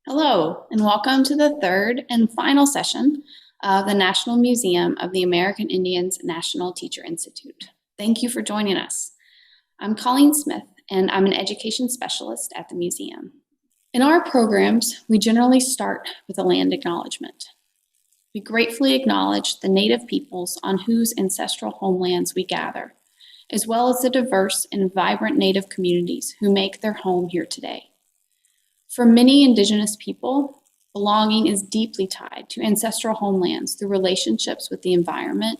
Hello, and welcome to the third and final session of the National Museum of the American Indians National Teacher Institute. Thank you for joining us. I'm Colleen Smith, and I'm an education specialist at the museum. In our programs, we generally start with a land acknowledgement. We gratefully acknowledge the Native peoples on whose ancestral homelands we gather, as well as the diverse and vibrant Native communities who make their home here today. For many Indigenous people, belonging is deeply tied to ancestral homelands through relationships with the environment,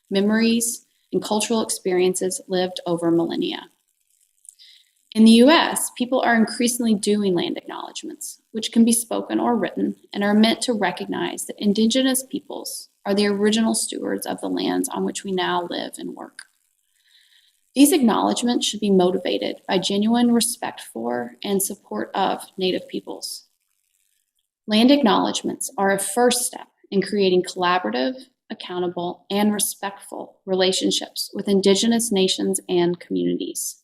memories, and cultural experiences lived over millennia. In the US, people are increasingly doing land acknowledgements, which can be spoken or written and are meant to recognize that Indigenous peoples are the original stewards of the lands on which we now live and work. These acknowledgements should be motivated by genuine respect for and support of Native peoples. Land acknowledgements are a first step in creating collaborative, accountable, and respectful relationships with Indigenous nations and communities.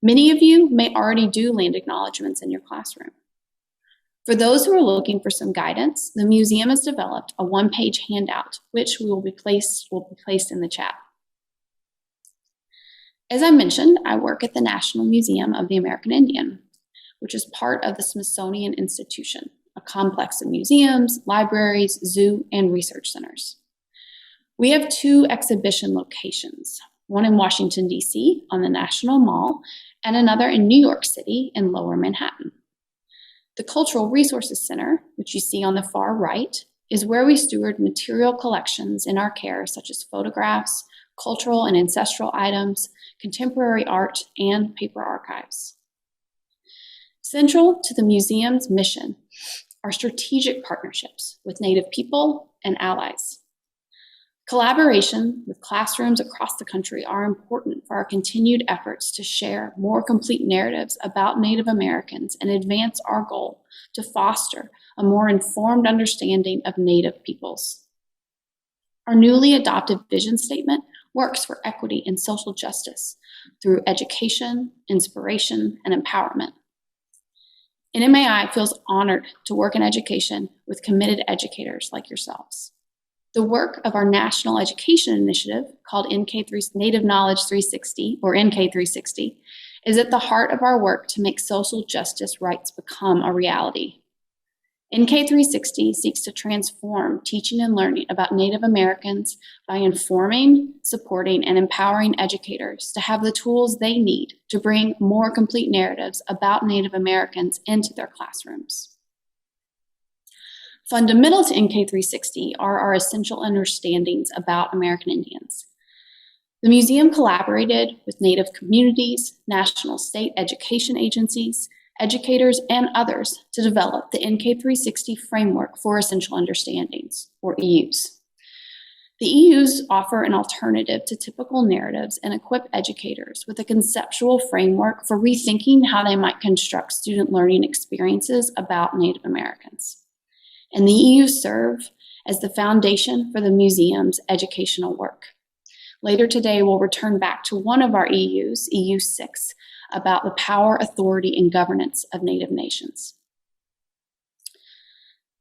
Many of you may already do land acknowledgements in your classroom. For those who are looking for some guidance, the museum has developed a one-page handout, which will be placed in the chat. As I mentioned, I work at the National Museum of the American Indian, which is part of the Smithsonian Institution, a complex of museums, libraries, zoo, and research centers. We have two exhibition locations, one in Washington, D.C. on the National Mall, and another in New York City in Lower Manhattan. The Cultural Resources Center, which you see on the far right, is where we steward material collections in our care, such as photographs, cultural and ancestral items, contemporary art, and paper archives. Central to the museum's mission are strategic partnerships with Native people and allies. Collaboration with classrooms across the country are important for our continued efforts to share more complete narratives about Native Americans and advance our goal to foster a more informed understanding of Native peoples. Our newly adopted vision statement works for equity and social justice through education, inspiration, and empowerment. NMAI feels honored to work in education with committed educators like yourselves. The work of our National Education Initiative, called Native Knowledge 360, or NK360, is at the heart of our work to make social justice rights become a reality. NK360 seeks to transform teaching and learning about Native Americans by informing, supporting, and empowering educators to have the tools they need to bring more complete narratives about Native Americans into their classrooms. Fundamental to NK360 are our essential understandings about American Indians. The museum collaborated with Native communities, national state education agencies, educators, and others to develop the NK360 Framework for Essential Understandings, or EUs. The EUs offer an alternative to typical narratives and equip educators with a conceptual framework for rethinking how they might construct student learning experiences about Native Americans. And the EUs serve as the foundation for the museum's educational work. Later today, we'll return back to one of our EUs, EU 6, about the power, authority, and governance of Native nations.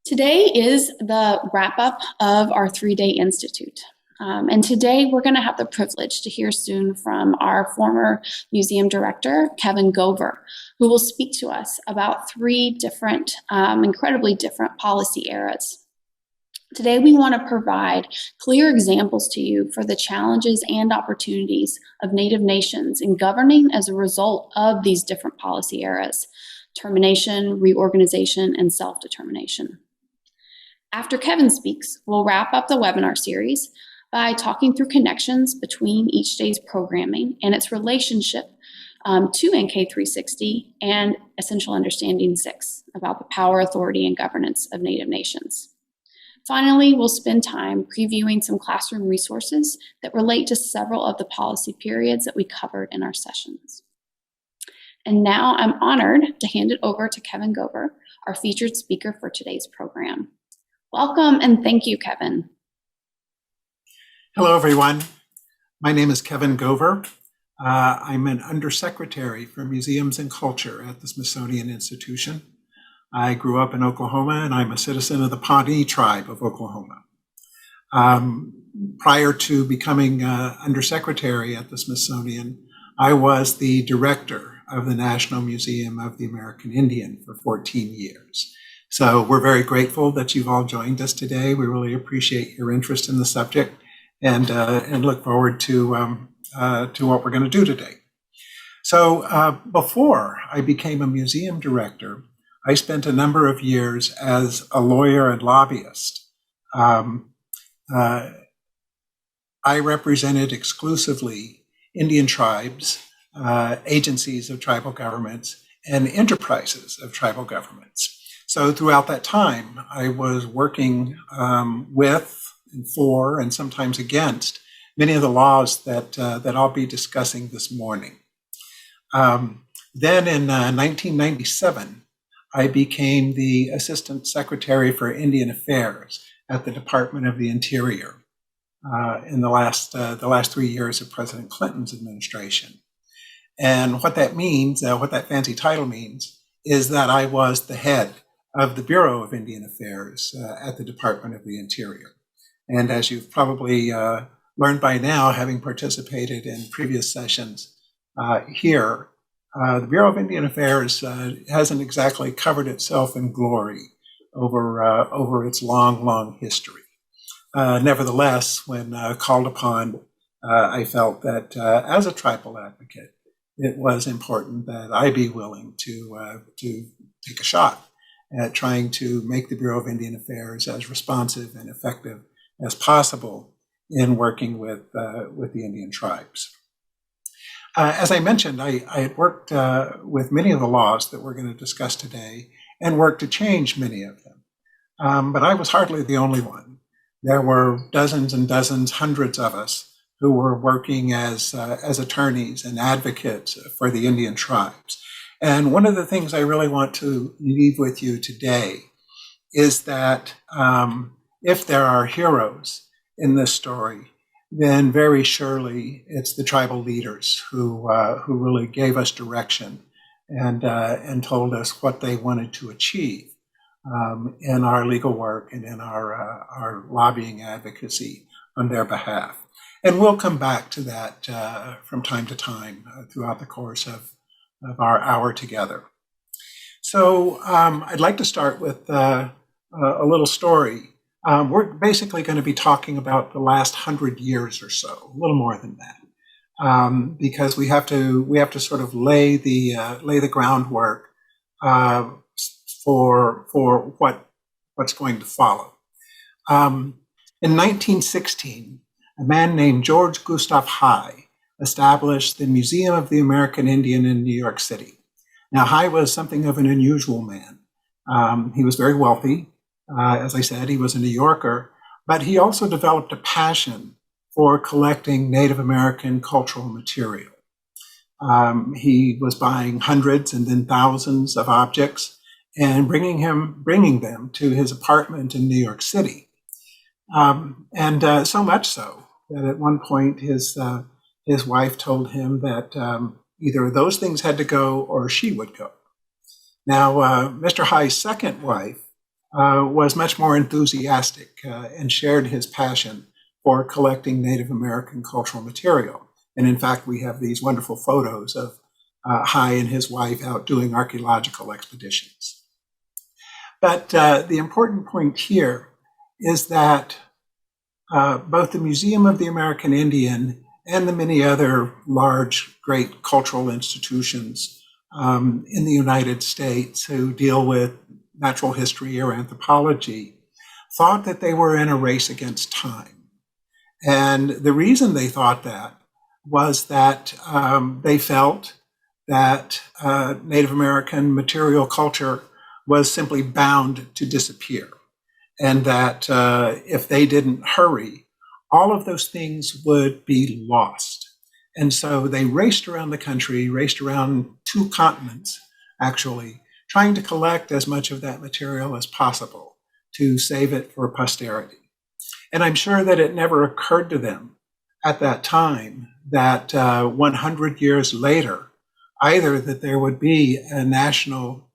Today is the wrap-up of our three-day institute. And today we're going to have the privilege to hear soon from our former museum director, Kevin Gover, who will speak to us about three different, incredibly different policy eras. Today, we want to provide clear examples to you for the challenges and opportunities of Native nations in governing as a result of these different policy eras: termination, reorganization, and self-determination. After Kevin speaks, we'll wrap up the webinar series by talking through connections between each day's programming and its relationship to NK360 and Essential Understanding 6 about the power, authority, and governance of Native nations. Finally, we'll spend time previewing some classroom resources that relate to several of the policy periods that we covered in our sessions. And now I'm honored to hand it over to Kevin Gover, our featured speaker for today's program. Welcome and thank you, Kevin. Hello, everyone. My name is Kevin Gover. I'm an undersecretary for Museums and Culture at the Smithsonian Institution. I grew up in Oklahoma, and I'm a citizen of the Pawnee tribe of Oklahoma. Prior to becoming undersecretary at the Smithsonian, I was the director of the National Museum of the American Indian for 14 years. So we're very grateful that you've all joined us today. We really appreciate your interest in the subject and look forward to what we're going to do today. So before I became a museum director, I spent a number of years as a lawyer and lobbyist. I represented exclusively Indian tribes, agencies of tribal governments, and enterprises of tribal governments. So throughout that time, I was working with and for, and sometimes against, many of the laws that I'll be discussing this morning. Then in 1997, I became the Assistant Secretary for Indian Affairs at the Department of the Interior in the last 3 years of President Clinton's administration. And what that means, what that fancy title means, is that I was the head of the Bureau of Indian Affairs at the Department of the Interior. And as you've probably learned by now, having participated in previous sessions here, the Bureau of Indian Affairs hasn't exactly covered itself in glory over its long history. Nevertheless, when called upon, I felt that as a tribal advocate, it was important that I be willing to take a shot at trying to make the Bureau of Indian Affairs as responsive and effective as possible in working with the Indian tribes. As I mentioned, I had worked with many of the laws that we're going to discuss today and worked to change many of them. But I was hardly the only one. There were dozens and dozens, hundreds of us who were working as attorneys and advocates for the Indian tribes. And one of the things I really want to leave with you today is that if there are heroes in this story, then very surely it's the tribal leaders who really gave us direction and told us what they wanted to achieve in our legal work and in our lobbying advocacy on their behalf. And we'll come back to that from time to time throughout the course of our hour together. So I'd like to start with a little story. We're basically going to be talking about the last 100 years or so, a little more than that, because we have to sort of lay the groundwork for what's going to follow. In 1916, a man named George Gustav High established the Museum of the American Indian in New York City. Now, High was something of an unusual man. He was very wealthy. As I said, he was a New Yorker, but he also developed a passion for collecting Native American cultural material. He was buying hundreds and then thousands of objects and bringing them to his apartment in New York City. And so much so that at one point his wife told him that either those things had to go or she would go. Now, Mr. High's second wife was much more enthusiastic and shared his passion for collecting Native American cultural material. And in fact, we have these wonderful photos of High and his wife out doing archaeological expeditions. But the important point here is that both the Museum of the American Indian and the many other large, great cultural institutions in the United States who deal with natural history or anthropology thought that they were in a race against time. And the reason they thought that was that they felt that Native American material culture was simply bound to disappear, and that if they didn't hurry, all of those things would be lost. And so they raced around the country, raced around 2 continents, actually, trying to collect as much of that material as possible to save it for posterity. And I'm sure that it never occurred to them at that time that 100 years later, either that there would be a national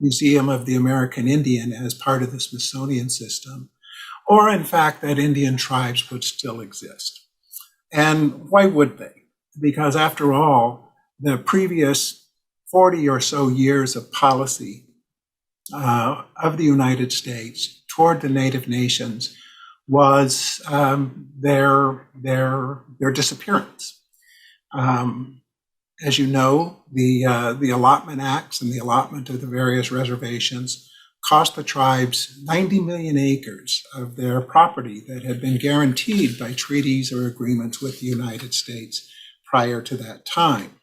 Museum of the American Indian as part of the Smithsonian system, or in fact that Indian tribes would still exist. And why would they? Because after all, the previous 40 or so years of policy of the United States toward the Native nations was their disappearance. As you know, the allotment acts and the allotment of the various reservations cost the tribes 90 million acres of their property that had been guaranteed by treaties or agreements with the United States prior to that time.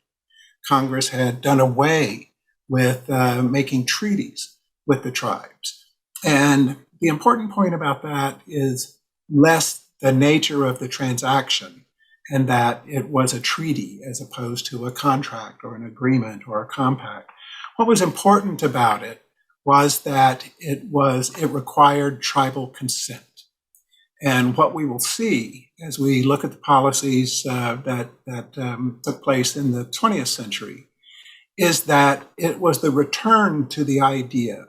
Congress had done away with making treaties with the tribes. And the important point about that is less the nature of the transaction and that it was a treaty as opposed to a contract or an agreement or a compact. What was important about it was that it required tribal consent. And what we will see as we look at the policies that took place in the 20th century is that it was the return to the idea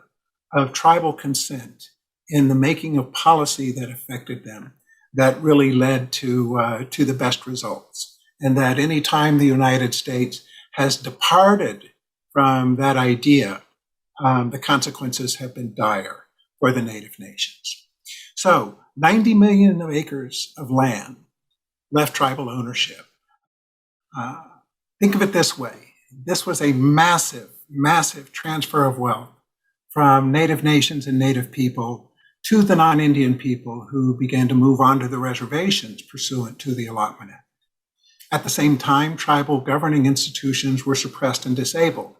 of tribal consent in the making of policy that affected them that really led to the best results. And that any time the United States has departed from that idea, the consequences have been dire for the Native nations. So 90 million acres of land left tribal ownership. Think of it this way. This was a massive, massive transfer of wealth from Native nations and Native people to the non-Indian people who began to move onto the reservations pursuant to the Allotment Act. At the same time, tribal governing institutions were suppressed and disabled.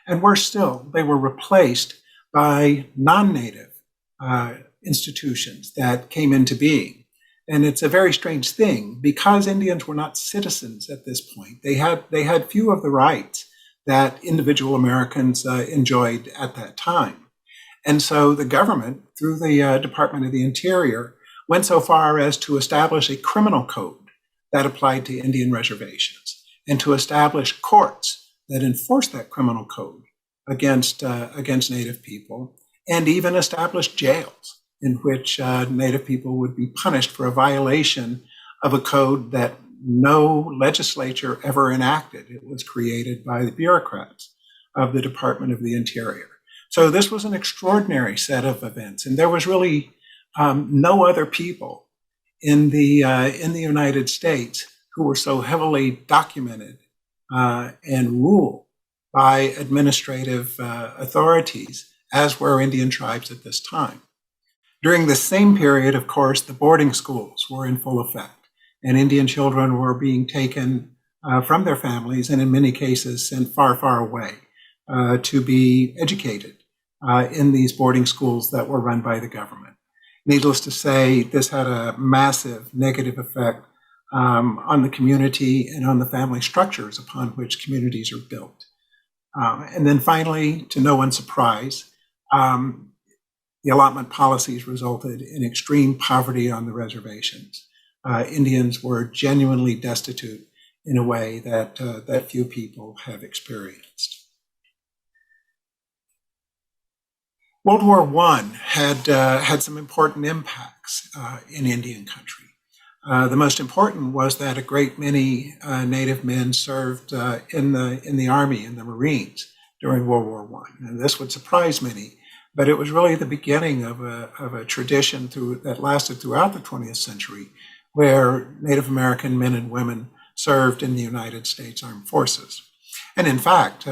And worse still, they were replaced by non-Native institutions that came into being. And it's a very strange thing because Indians were not citizens at this point. They had few of the rights that individual Americans enjoyed at that time. And so the government, through the Department of the Interior, went so far as to establish a criminal code that applied to Indian reservations and to establish courts that enforced that criminal code against Native people, and even established jails in which Native people would be punished for a violation of a code that no legislature ever enacted. It was created by the bureaucrats of the Department of the Interior. So this was an extraordinary set of events, and there was really no other people in the United States who were so heavily documented and ruled by administrative authorities as were Indian tribes at this time. During the same period, of course, the boarding schools were in full effect, and Indian children were being taken from their families and in many cases sent far, far away to be educated in these boarding schools that were run by the government. Needless to say, this had a massive negative effect on the community and on the family structures upon which communities are built. And then finally, to no one's surprise, the allotment policies resulted in extreme poverty on the reservations. Indians were genuinely destitute in a way that few people have experienced. World War I had some important impacts in Indian country. The most important was that a great many Native men served in the Army, in the Marines, during World War I. And this would surprise many, but it was really the beginning of a tradition that lasted throughout the 20th century, where Native American men and women served in the United States Armed Forces. And in fact,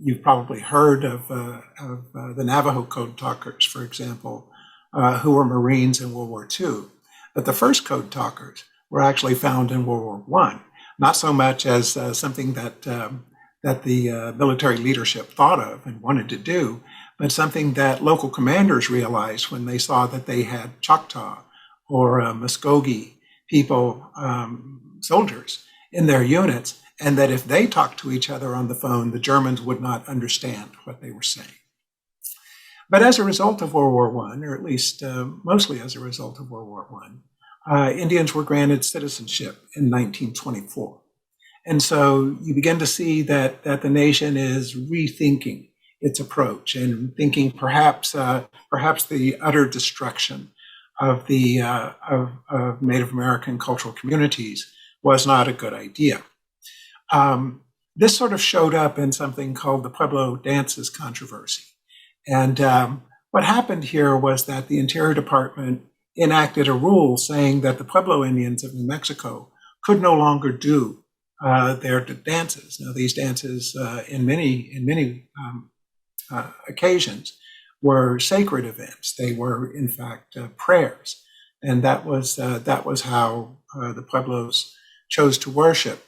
you've probably heard of the Navajo Code Talkers, for example, who were Marines in World War II. But the first Code Talkers were actually found in World War I, not so much as something that the military leadership thought of and wanted to do, but something that local commanders realized when they saw that they had Choctaw or Muskogee people, soldiers in their units, and that if they talked to each other on the phone, the Germans would not understand what they were saying. But as a result of World War I, or at least mostly as a result of World War I, Indians were granted citizenship in 1924. And so you begin to see that the nation is rethinking its approach and thinking perhaps the utter destruction of the of Native American cultural communities was not a good idea. This sort of showed up in something called the Pueblo Dances controversy. And what happened here was that the Interior Department enacted a rule saying that the Pueblo Indians of New Mexico could no longer do their dances. Now, these dances, in many occasions, were sacred events. They were, in fact, prayers, and that was how the Pueblos chose to worship.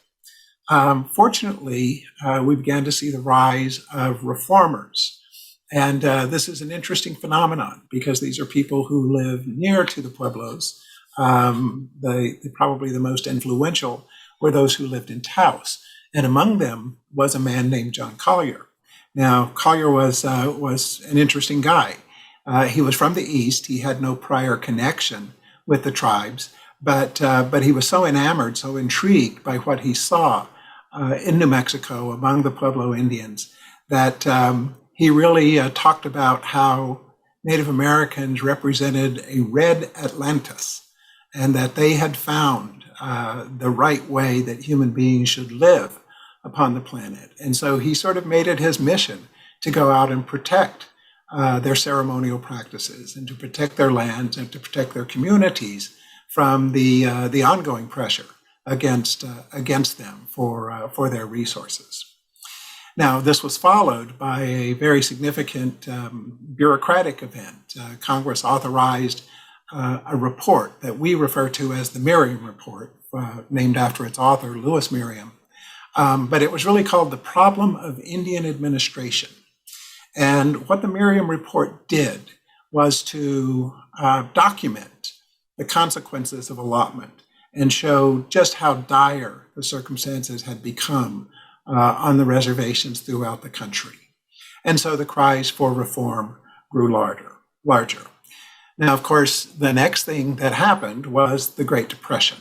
Fortunately, we began to see the rise of reformers. And this is an interesting phenomenon because these are people who live near to the Pueblos. Probably the most influential were those who lived in Taos. And among them was a man named John Collier. Now, Collier was an interesting guy. He was from the East. He had no prior connection with the tribes, but he was so enamored, so intrigued by what he saw in New Mexico among the Pueblo Indians that he really talked about how Native Americans represented a red Atlantis and that they had found the right way that human beings should live upon the planet. And so he sort of made it his mission to go out and protect their ceremonial practices and to protect their lands and to protect their communities from the ongoing pressure against them for their resources. Now, this was followed by a very significant bureaucratic event. Congress authorized a report that we refer to as the Merriam Report, named after its author, Lewis Merriam. But it was really called the Problem of Indian Administration. And what the Merriam Report did was to document the consequences of allotment and show just how dire the circumstances had become on the reservations throughout the country. And so the cries for reform grew larger. Now, of course, the next thing that happened was the Great Depression.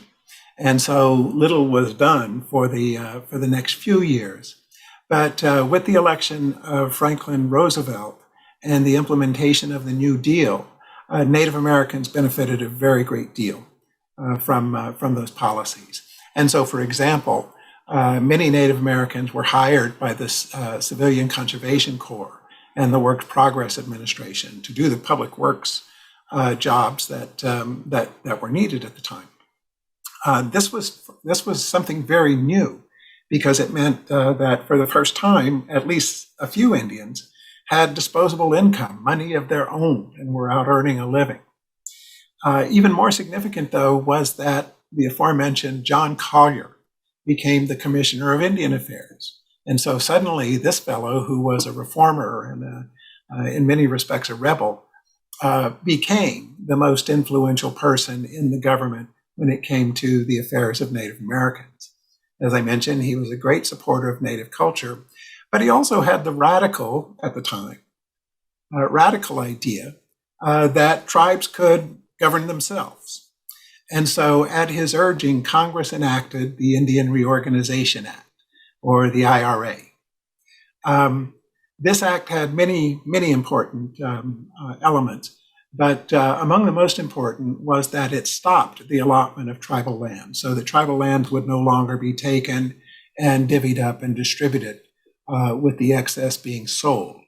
And so little was done for the next few years. But with the election of Franklin Roosevelt and the implementation of the New Deal, Native Americans benefited a very great deal from those policies. And so, for example, many Native Americans were hired by the Civilian Conservation Corps and the Works Progress Administration to do the public works jobs that were needed at the time. This was something very new because it meant that for the first time, at least a few Indians had disposable income, money of their own, and were out earning a living. Even more significant, though, was that the aforementioned John Collier became the Commissioner of Indian Affairs. And so suddenly this fellow, who was a reformer and in many respects a rebel, became the most influential person in the government when it came to the affairs of Native Americans. As I mentioned, he was a great supporter of Native culture, but he also had the radical, at the time, radical idea that tribes could govern themselves. And so at his urging, Congress enacted the Indian Reorganization Act, or the IRA. This act had many important elements, but among the most important was that it stopped the allotment of tribal land. So the tribal lands would no longer be taken and divvied up and distributed, with the excess being sold.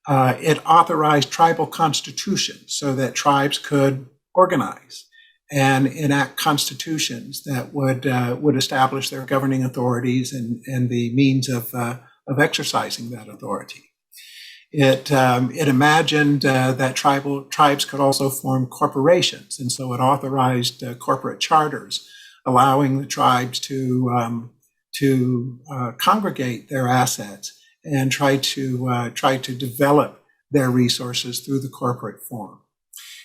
It authorized tribal constitutions so that tribes could organize and enact constitutions that would establish their governing authorities and the means of exercising that authority. It imagined that tribes could also form corporations, and so it authorized corporate charters, allowing the tribes to congregate their assets and try to develop their resources through the corporate form.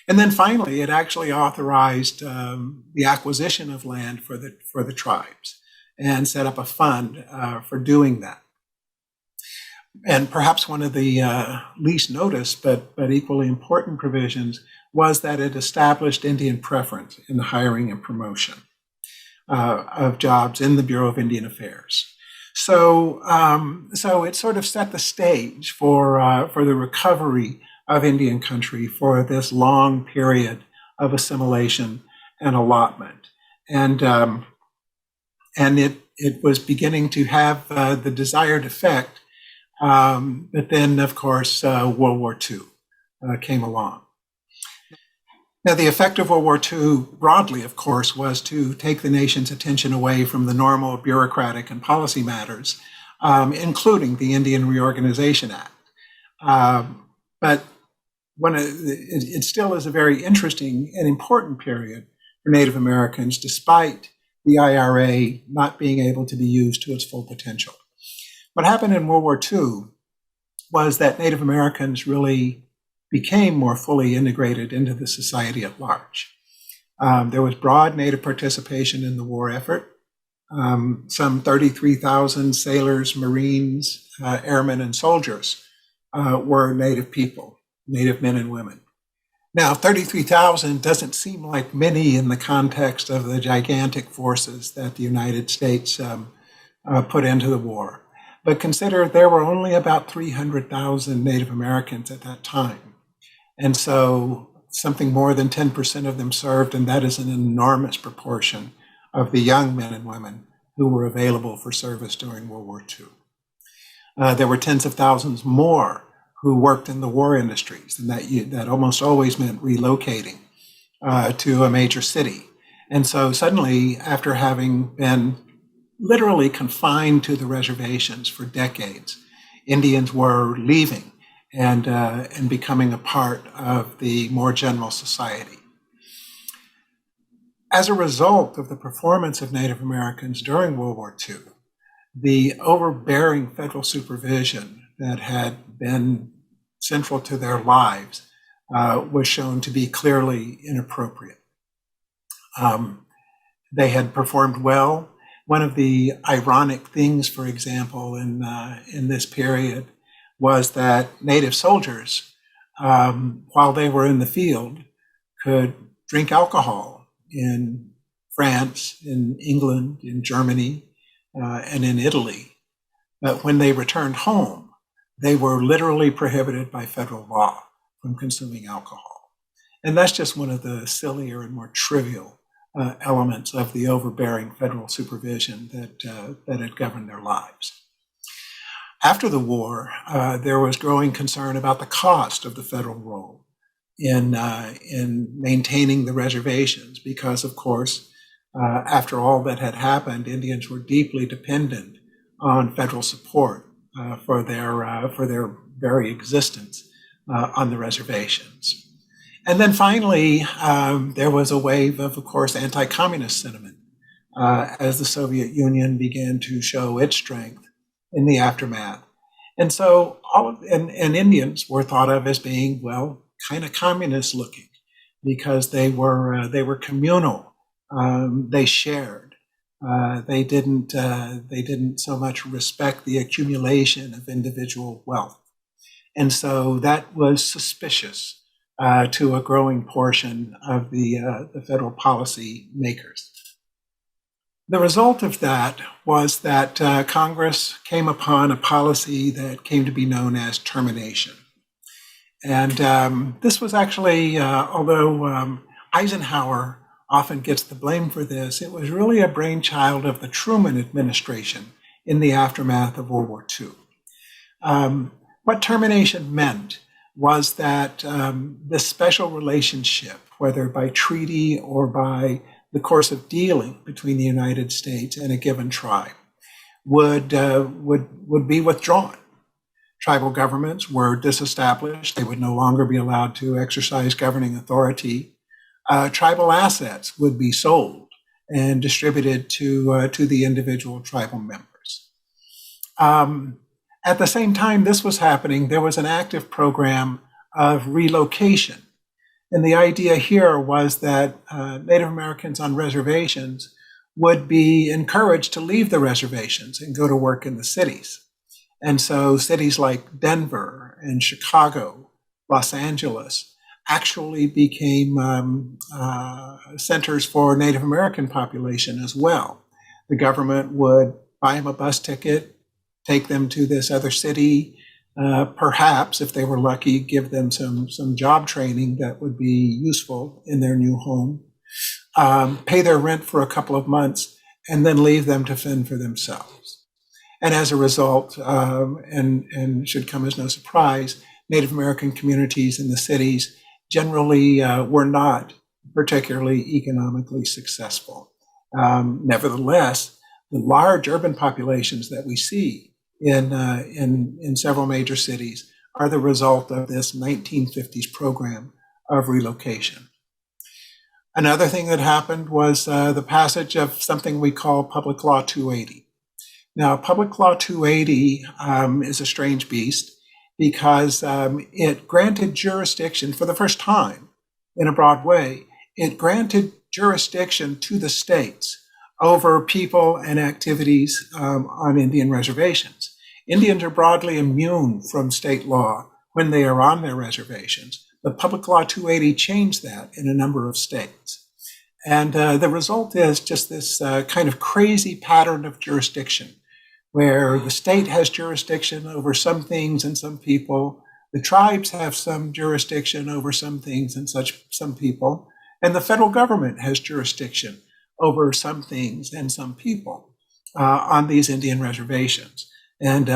And then finally, it actually authorized the acquisition of land for the tribes and set up a fund for doing that. And perhaps one of the least noticed but equally important provisions was that it established Indian preference in the hiring and promotion of jobs in the Bureau of Indian Affairs. So it sort of set the stage for the recovery of Indian country for this long period of assimilation and allotment, and it was beginning to have the desired effect. But then, of course, World War II came along. Now, the effect of World War II broadly, of course, was to take the nation's attention away from the normal bureaucratic and policy matters, including the Indian Reorganization Act. But it still is a very interesting and important period for Native Americans, despite the IRA not being able to be used to its full potential. What happened in World War II was that Native Americans really became more fully integrated into the society at large. There was broad Native participation in the war effort. Some 33,000 sailors, Marines, airmen, and soldiers were Native people, Native men and women. Now, 33,000 doesn't seem like many in the context of the gigantic forces that the United States put into the war. But consider there were only about 300,000 Native Americans at that time. And so something more than 10% of them served, and that is an enormous proportion of the young men and women who were available for service during World War II. There were tens of thousands more who worked in the war industries, and that almost always meant relocating to a major city. And so suddenly, after having been literally confined to the reservations for decades, Indians were leaving and becoming a part of the more general society. As a result of the performance of Native Americans during World War II, the overbearing federal supervision that had been central to their lives was shown to be clearly inappropriate. They had performed well. One of the ironic things, for example, in this period was that Native soldiers, while they were in the field, could drink alcohol in France, in England, in Germany, and in Italy. But when they returned home, they were literally prohibited by federal law from consuming alcohol. And that's just one of the sillier and more trivial elements of the overbearing federal supervision that had governed their lives. After the war, there was growing concern about the cost of the federal role in maintaining the reservations, because, of course, after all that had happened, Indians were deeply dependent on federal support for their very existence on the reservations. And then finally, there was a wave of course, anti-communist sentiment as the Soviet Union began to show its strength in the aftermath. And so and Indians were thought of as being, well, kind of communist looking, because they were communal. They shared. They didn't so much respect the accumulation of individual wealth. And so that was suspicious to a growing portion of the federal policy makers. The result of that was that Congress came upon a policy that came to be known as termination. And this was actually, although Eisenhower often gets the blame for this, it was really a brainchild of the Truman administration in the aftermath of World War II. What termination meant was that this special relationship, whether by treaty or by the course of dealing between the United States and a given tribe, would be withdrawn. Tribal governments were disestablished. They would no longer be allowed to exercise governing authority. Tribal assets would be sold and distributed to the individual tribal members. At the same time this was happening, there was an active program of relocation. And the idea here was that Native Americans on reservations would be encouraged to leave the reservations and go to work in the cities. And so cities like Denver and Chicago, Los Angeles, actually became centers for Native American population as well. The government would buy them a bus ticket, take them to this other city, perhaps, if they were lucky, give them some job training that would be useful in their new home, pay their rent for a couple of months, and then leave them to fend for themselves. And as a result, and should come as no surprise, Native American communities in the cities generally were not particularly economically successful. Nevertheless, the large urban populations that we see in several major cities are the result of this 1950s program of relocation. Another thing that happened was the passage of something we call Public Law 280. Now, Public Law 280 is a strange beast because it granted jurisdiction for the first time in a broad way. It granted jurisdiction to the states over people and activities on Indian reservations. Indians are broadly immune from state law when they are on their reservations, but Public Law 280 changed that in a number of states. And the result is just this kind of crazy pattern of jurisdiction, where the state has jurisdiction over some things and some people, the tribes have some jurisdiction over some things and some people, and the federal government has jurisdiction over some things and some people on these Indian reservations. And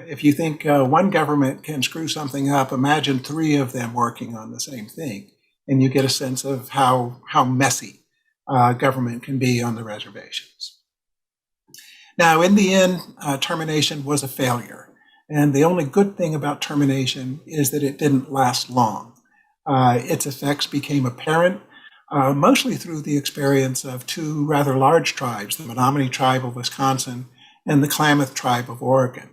if you think one government can screw something up, imagine three of them working on the same thing, and you get a sense of how messy government can be on the reservations. Now, in the end, termination was a failure. And the only good thing about termination is that it didn't last long. Its effects became apparent mostly through the experience of two rather large tribes, the Menominee tribe of Wisconsin and the Klamath tribe of Oregon,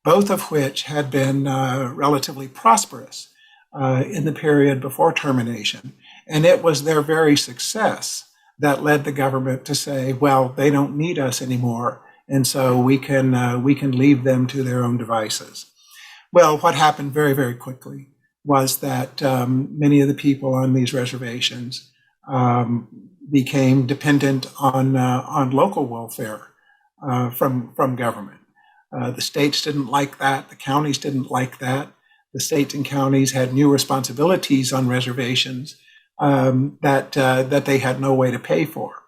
both of which had been relatively prosperous in the period before termination. And it was their very success that led the government to say, well, they don't need us anymore, and so we can leave them to their own devices. Well, what happened very, very quickly was that many of the people on these reservations became dependent on local welfare from government. The states didn't like that. The counties didn't like that. The states and counties had new responsibilities on reservations that they had no way to pay for.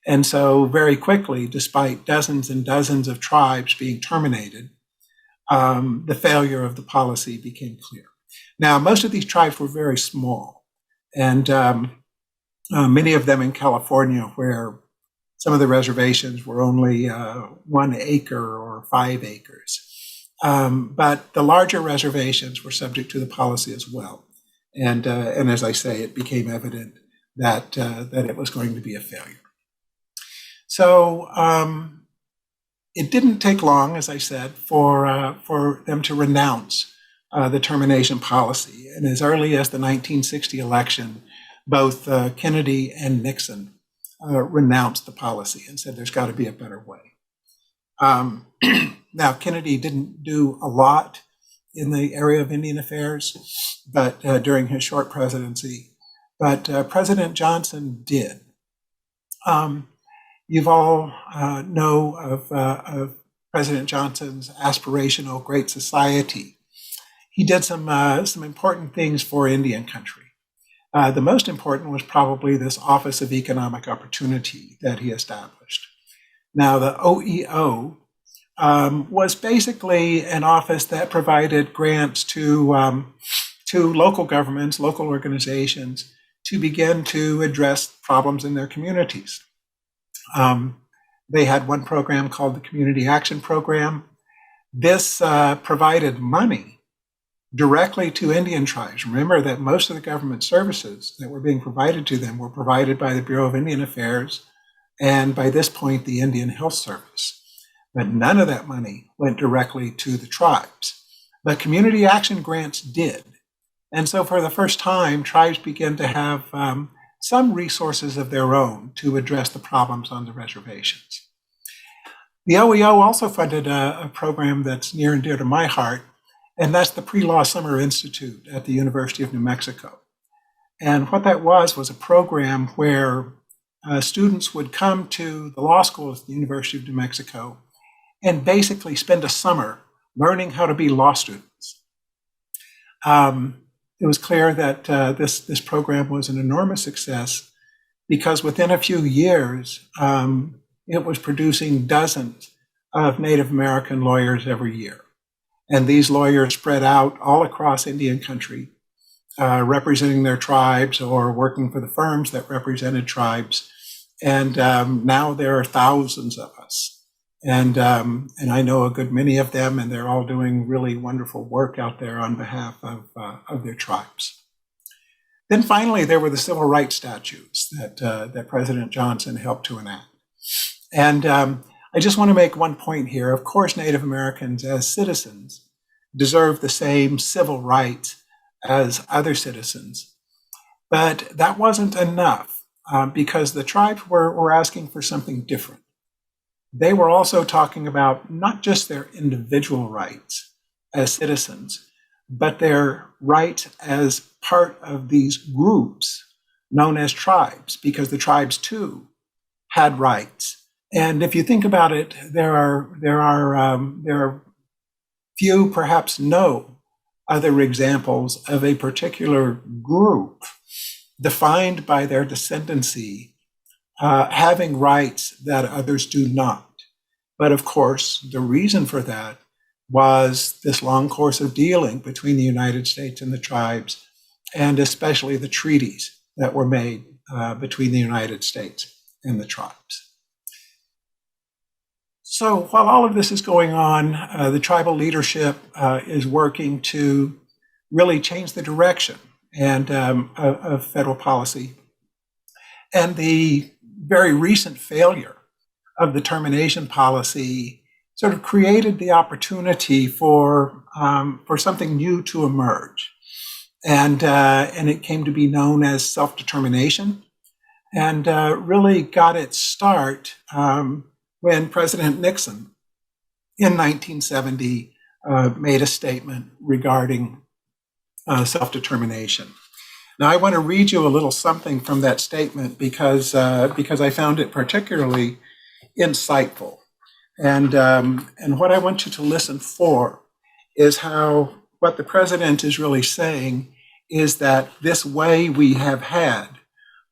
And so very quickly, despite dozens and dozens of tribes being terminated, the failure of the policy became clear. Now, most of these tribes were very small, and many of them in California, where some of the reservations were only 1 acre or 5 acres. But the larger reservations were subject to the policy as well. And as I say, it became evident that it was going to be a failure. So it didn't take long, as I said, for them to renounce the termination policy. And as early as the 1960 election, both Kennedy and Nixon renounced the policy and said there's got to be a better way. Now, Kennedy didn't do a lot in the area of Indian affairs, but during his short presidency, but President Johnson did. You've all know of President Johnson's aspirational Great Society. He did some important things for Indian country. The most important was probably this Office of Economic Opportunity that he established. Now, the OEO was basically an office that provided grants to local governments, local organizations, to begin to address problems in their communities. They had one program called the Community Action Program. This provided money directly to Indian tribes. Remember that most of the government services that were being provided to them were provided by the Bureau of Indian Affairs and, by this point, the Indian Health Service. But none of that money went directly to the tribes. But community action grants did. And so for the first time, tribes began to have some resources of their own to address the problems on the reservations. The OEO also funded a program that's near and dear to my heart, and that's the Pre-Law Summer Institute at the University of New Mexico. And what that was a program where students would come to the law school at the University of New Mexico and basically spend a summer learning how to be law students. It was clear that this program was an enormous success because within a few years, it was producing dozens of Native American lawyers every year. And these lawyers spread out all across Indian country, representing their tribes or working for the firms that represented tribes. And now there are thousands of us. And I know a good many of them, and they're all doing really wonderful work out there on behalf of their tribes. Then finally, there were the civil rights statutes that President Johnson helped to enact. And I just want to make one point here. Of course, Native Americans as citizens deserve the same civil rights as other citizens. But that wasn't enough because the tribes were asking for something different. They were also talking about not just their individual rights as citizens, but their rights as part of these groups known as tribes, because the tribes too had rights. And if you think about it, there are few, perhaps no, other examples of a particular group defined by their descendancy having rights that others do not. But of course, the reason for that was this long course of dealing between the United States and the tribes, and especially the treaties that were made between the United States and the tribes. So while all of this is going on, the tribal leadership is working to really change the direction of federal policy. And the very recent failure of the termination policy sort of created the opportunity for something new to emerge. And it came to be known as self-determination, and really got its start when President Nixon in 1970 made a statement regarding self-determination. Now, I want to read you a little something from that statement because I found it particularly insightful. And what I want you to listen for is how what the president is really saying is that this way we have had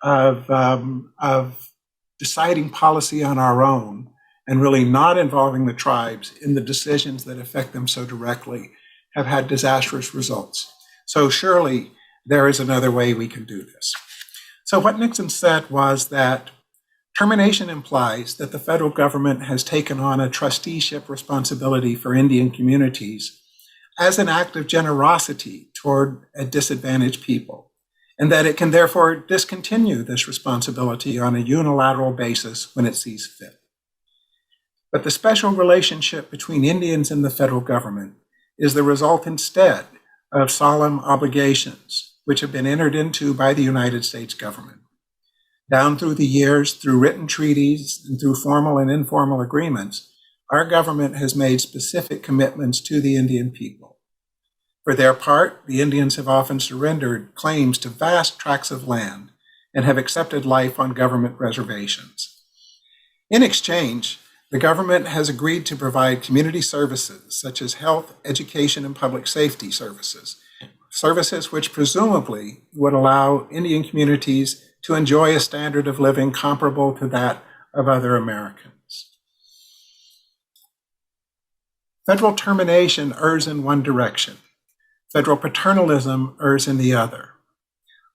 of deciding policy on our own and really not involving the tribes in the decisions that affect them so directly have had disastrous results. So surely there is another way we can do this. So what Nixon said was that termination implies that the federal government has taken on a trusteeship responsibility for Indian communities as an act of generosity toward a disadvantaged people, and that it can therefore discontinue this responsibility on a unilateral basis when it sees fit. But the special relationship between Indians and the federal government is the result instead of solemn obligations which have been entered into by the United States government. Down through the years, through written treaties and through formal and informal agreements, our government has made specific commitments to the Indian people. For their part, the Indians have often surrendered claims to vast tracts of land and have accepted life on government reservations. In exchange, the government has agreed to provide community services such as health, education, and public safety services, services which presumably would allow Indian communities to enjoy a standard of living comparable to that of other Americans. Federal termination errs in one direction. Federal paternalism errs in the other.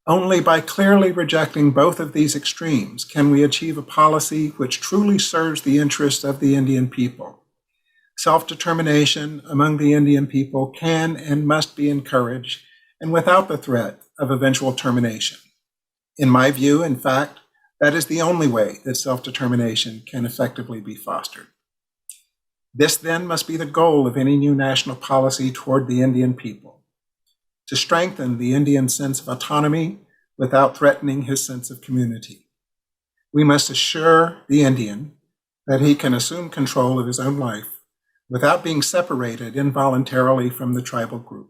Only by clearly rejecting both of these extremes can we achieve a policy which truly serves the interests of the Indian people. Self-determination among the Indian people can and must be encouraged, and without the threat of eventual termination. In my view, in fact, that is the only way that self-determination can effectively be fostered. This then must be the goal of any new national policy toward the Indian people, to strengthen the Indian sense of autonomy without threatening his sense of community. We must assure the Indian that he can assume control of his own life without being separated involuntarily from the tribal group.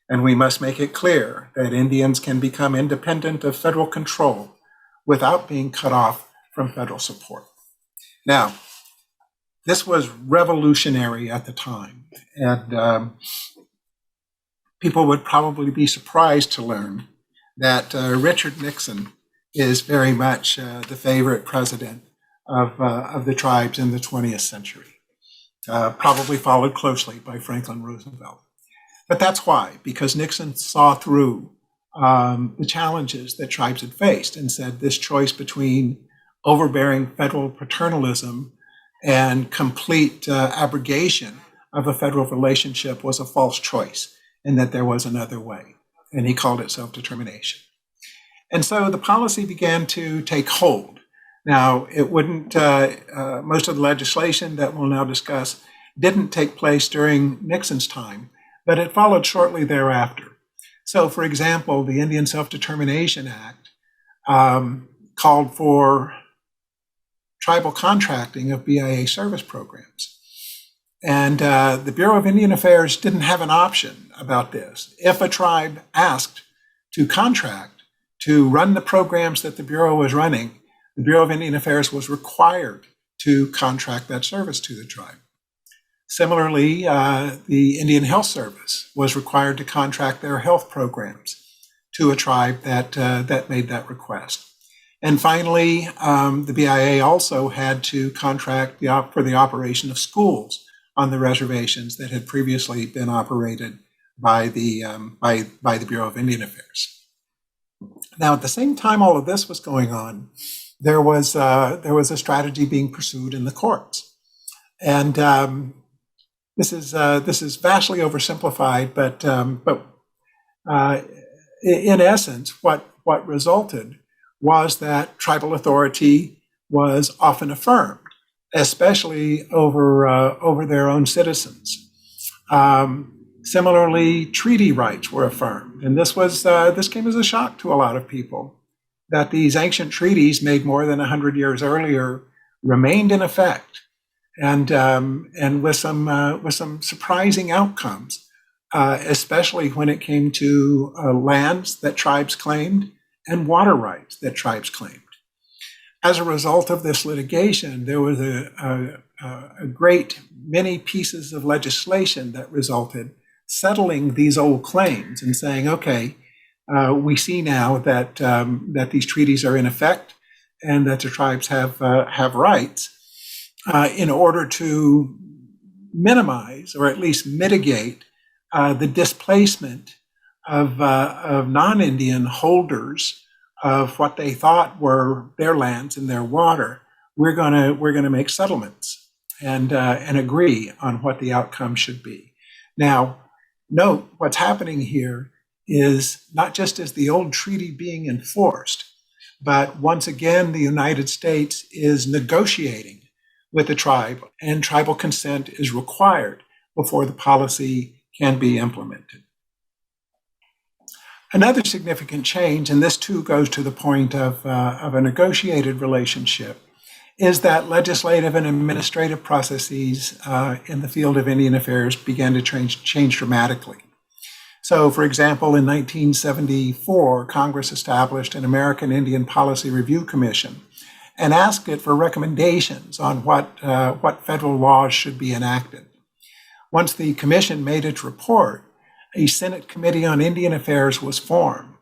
And we must make it clear that Indians can become independent of federal control without being cut off from federal support. Now, this was revolutionary at the time, and people would probably be surprised to learn that Richard Nixon is very much the favorite president of the tribes in the 20th century, probably followed closely by Franklin Roosevelt. But that's why, because Nixon saw through the challenges that tribes had faced and said this choice between overbearing federal paternalism and complete abrogation of a federal relationship was a false choice, and that there was another way. And he called it self-determination. And so the policy began to take hold. Now, it wouldn't, most of the legislation that we'll now discuss didn't take place during Nixon's time, but it followed shortly thereafter. So, for example, the Indian Self-Determination Act called for tribal contracting of BIA service programs. And the Bureau of Indian Affairs didn't have an option about this. If a tribe asked to contract to run the programs that the Bureau was running, the Bureau of Indian Affairs was required to contract that service to the tribe. Similarly, the Indian Health Service was required to contract their health programs to a tribe that made that request. And finally, the BIA also had to contract for the operation of schools on the reservations that had previously been operated by the Bureau of Indian Affairs. Now, at the same time all of this was going on, there was a strategy being pursued in the courts, and this is vastly oversimplified, but in essence, what resulted was that tribal authority was often affirmed, especially over their own citizens. Similarly, treaty rights were affirmed, and this came as a shock to a lot of people that these ancient treaties made more than 100 years earlier remained in effect, and with some surprising outcomes, especially when it came to lands that tribes claimed and water rights that tribes claimed. As a result of this litigation, there was a great many pieces of legislation that resulted settling these old claims and saying, okay, we see now that these treaties are in effect and that the tribes have rights in order to minimize or at least mitigate the displacement of non-Indian holders of what they thought were their lands and their water. We're gonna make settlements and agree on what the outcome should be. Now, note what's happening here is not just as the old treaty being enforced, but once again, the United States is negotiating with the tribe, and tribal consent is required before the policy can be implemented. Another significant change, and this too goes to the point of a negotiated relationship, is that legislative and administrative processes in the field of Indian affairs began to change dramatically. So, for example, in 1974, Congress established an American Indian Policy Review Commission and asked it for recommendations on what federal laws should be enacted. Once the commission made its report, a Senate Committee on Indian Affairs was formed,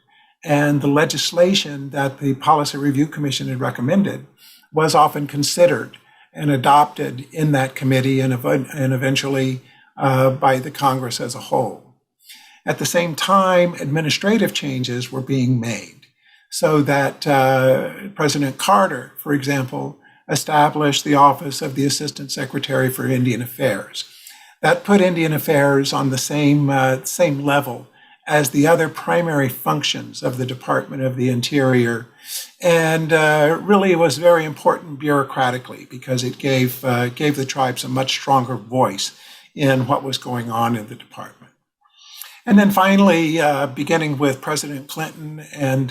and the legislation that the Policy Review Commission had recommended was often considered and adopted in that committee and eventually by the Congress as a whole. At the same time, administrative changes were being made so that President Carter, for example, established the office of the Assistant Secretary for Indian Affairs. That put Indian Affairs on the same level as the other primary functions of the Department of the Interior, and really was very important bureaucratically because it gave the tribes a much stronger voice in what was going on in the department. And then finally, beginning with President Clinton and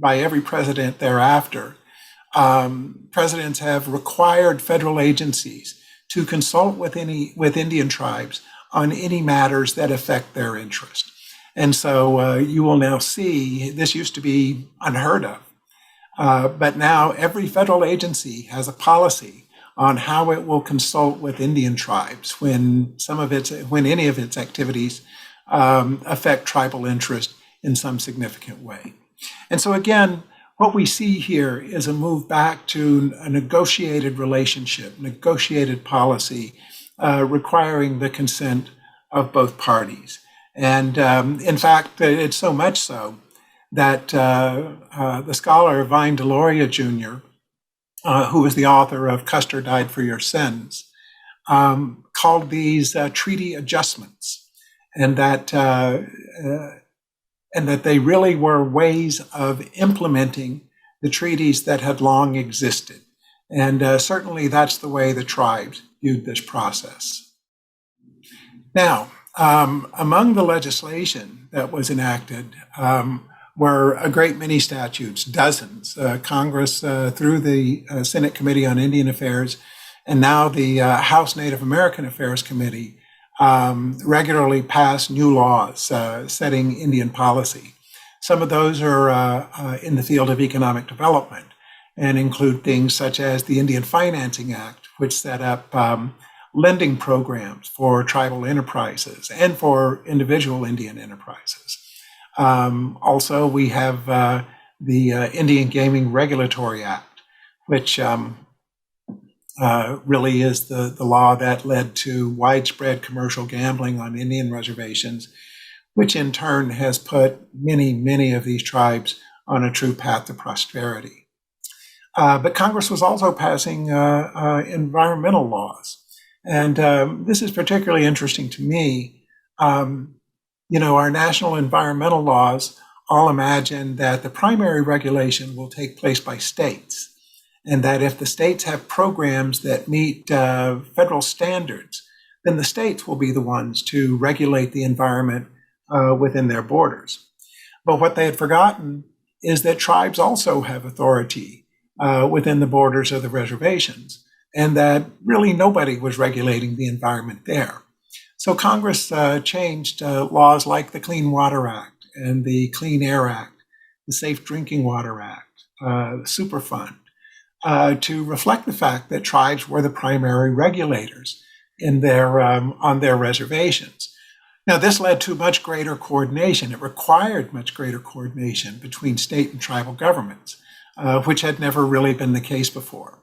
by every president thereafter, presidents have required federal agencies to consult with Indian tribes on any matters that affect their interest. And so you will now see, this used to be unheard of, But now every federal agency has a policy on how it will consult with Indian tribes when any of its activities affect tribal interest in some significant way. And so again, what we see here is a move back to a negotiated relationship, negotiated policy, requiring the consent of both parties. And in fact, it's so much so that the scholar Vine Deloria Jr., who was the author of Custer Died for Your Sins, called these treaty adjustments, and that they really were ways of implementing the treaties that had long existed. And certainly that's the way the tribes viewed this process. Now, among the legislation that was enacted were a great many statutes, dozens. Congress, through the Senate Committee on Indian Affairs, and now the House Native American Affairs Committee, regularly pass new laws setting Indian policy. Some of those are in the field of economic development and include things such as the Indian Financing Act, which set up lending programs for tribal enterprises and for individual Indian enterprises. Also, we have the Indian Gaming Regulatory Act, which really is the law that led to widespread commercial gambling on Indian reservations, which in turn has put many of these tribes on a true path to prosperity. But Congress was also passing environmental laws. And this is particularly interesting to me. Our national environmental laws all imagine that the primary regulation will take place by states, and that if the states have programs that meet federal standards, then the states will be the ones to regulate the environment within their borders. But what they had forgotten is that tribes also have authority within the borders of the reservations, and that really nobody was regulating the environment there. So Congress changed laws like the Clean Water Act and the Clean Air Act, the Safe Drinking Water Act, the Superfund, to reflect the fact that tribes were the primary regulators in on their reservations. Now, this led to much greater coordination. It required much greater coordination between state and tribal governments, which had never really been the case before.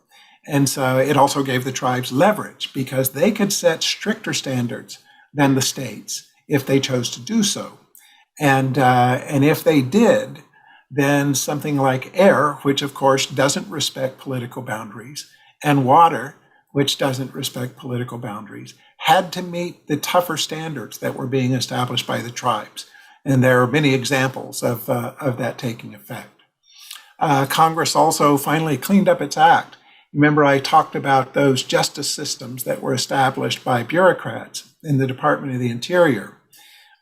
And so it also gave the tribes leverage because they could set stricter standards than the states if they chose to do so. And if they did, then something like air, which of course doesn't respect political boundaries, and water, which doesn't respect political boundaries, had to meet the tougher standards that were being established by the tribes. And there are many examples of that taking effect. Congress also finally cleaned up its act. Remember, I talked about those justice systems that were established by bureaucrats in the Department of the Interior.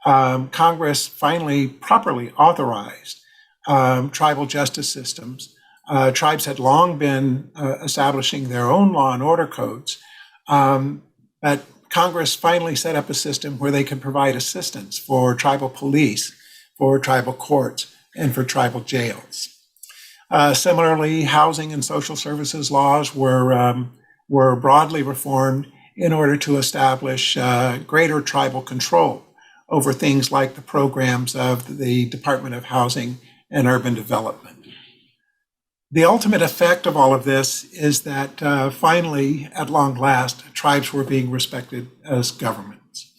Congress finally properly authorized tribal justice systems. Tribes had long been establishing their own law and order codes, but Congress finally set up a system where they could provide assistance for tribal police, for tribal courts, and for tribal jails. Similarly, housing and social services laws were broadly reformed in order to establish greater tribal control over things like the programs of the Department of Housing and Urban Development. The ultimate effect of all of this is that finally, at long last, tribes were being respected as governments.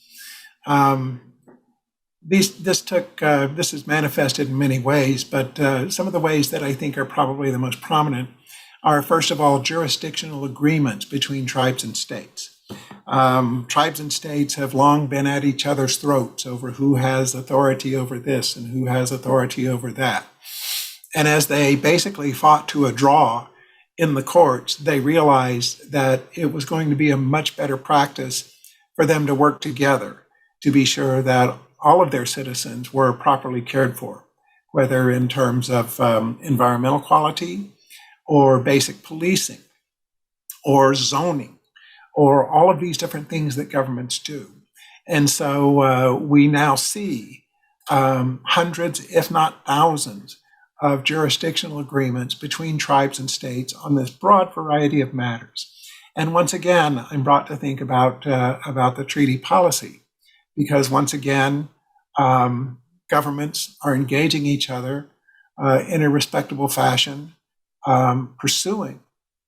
This is manifested in many ways, but some of the ways that I think are probably the most prominent are, first of all, jurisdictional agreements between tribes and states. Tribes and states have long been at each other's throats over who has authority over this and who has authority over that. And as they basically fought to a draw in the courts, they realized that it was going to be a much better practice for them to work together to be sure that all of their citizens were properly cared for, whether in terms of environmental quality or basic policing or zoning or all of these different things that governments do. And so we now see hundreds, if not thousands, of jurisdictional agreements between tribes and states on this broad variety of matters. And once again, I'm brought to think about the treaty policy, because once again, governments are engaging each other in a respectable fashion, pursuing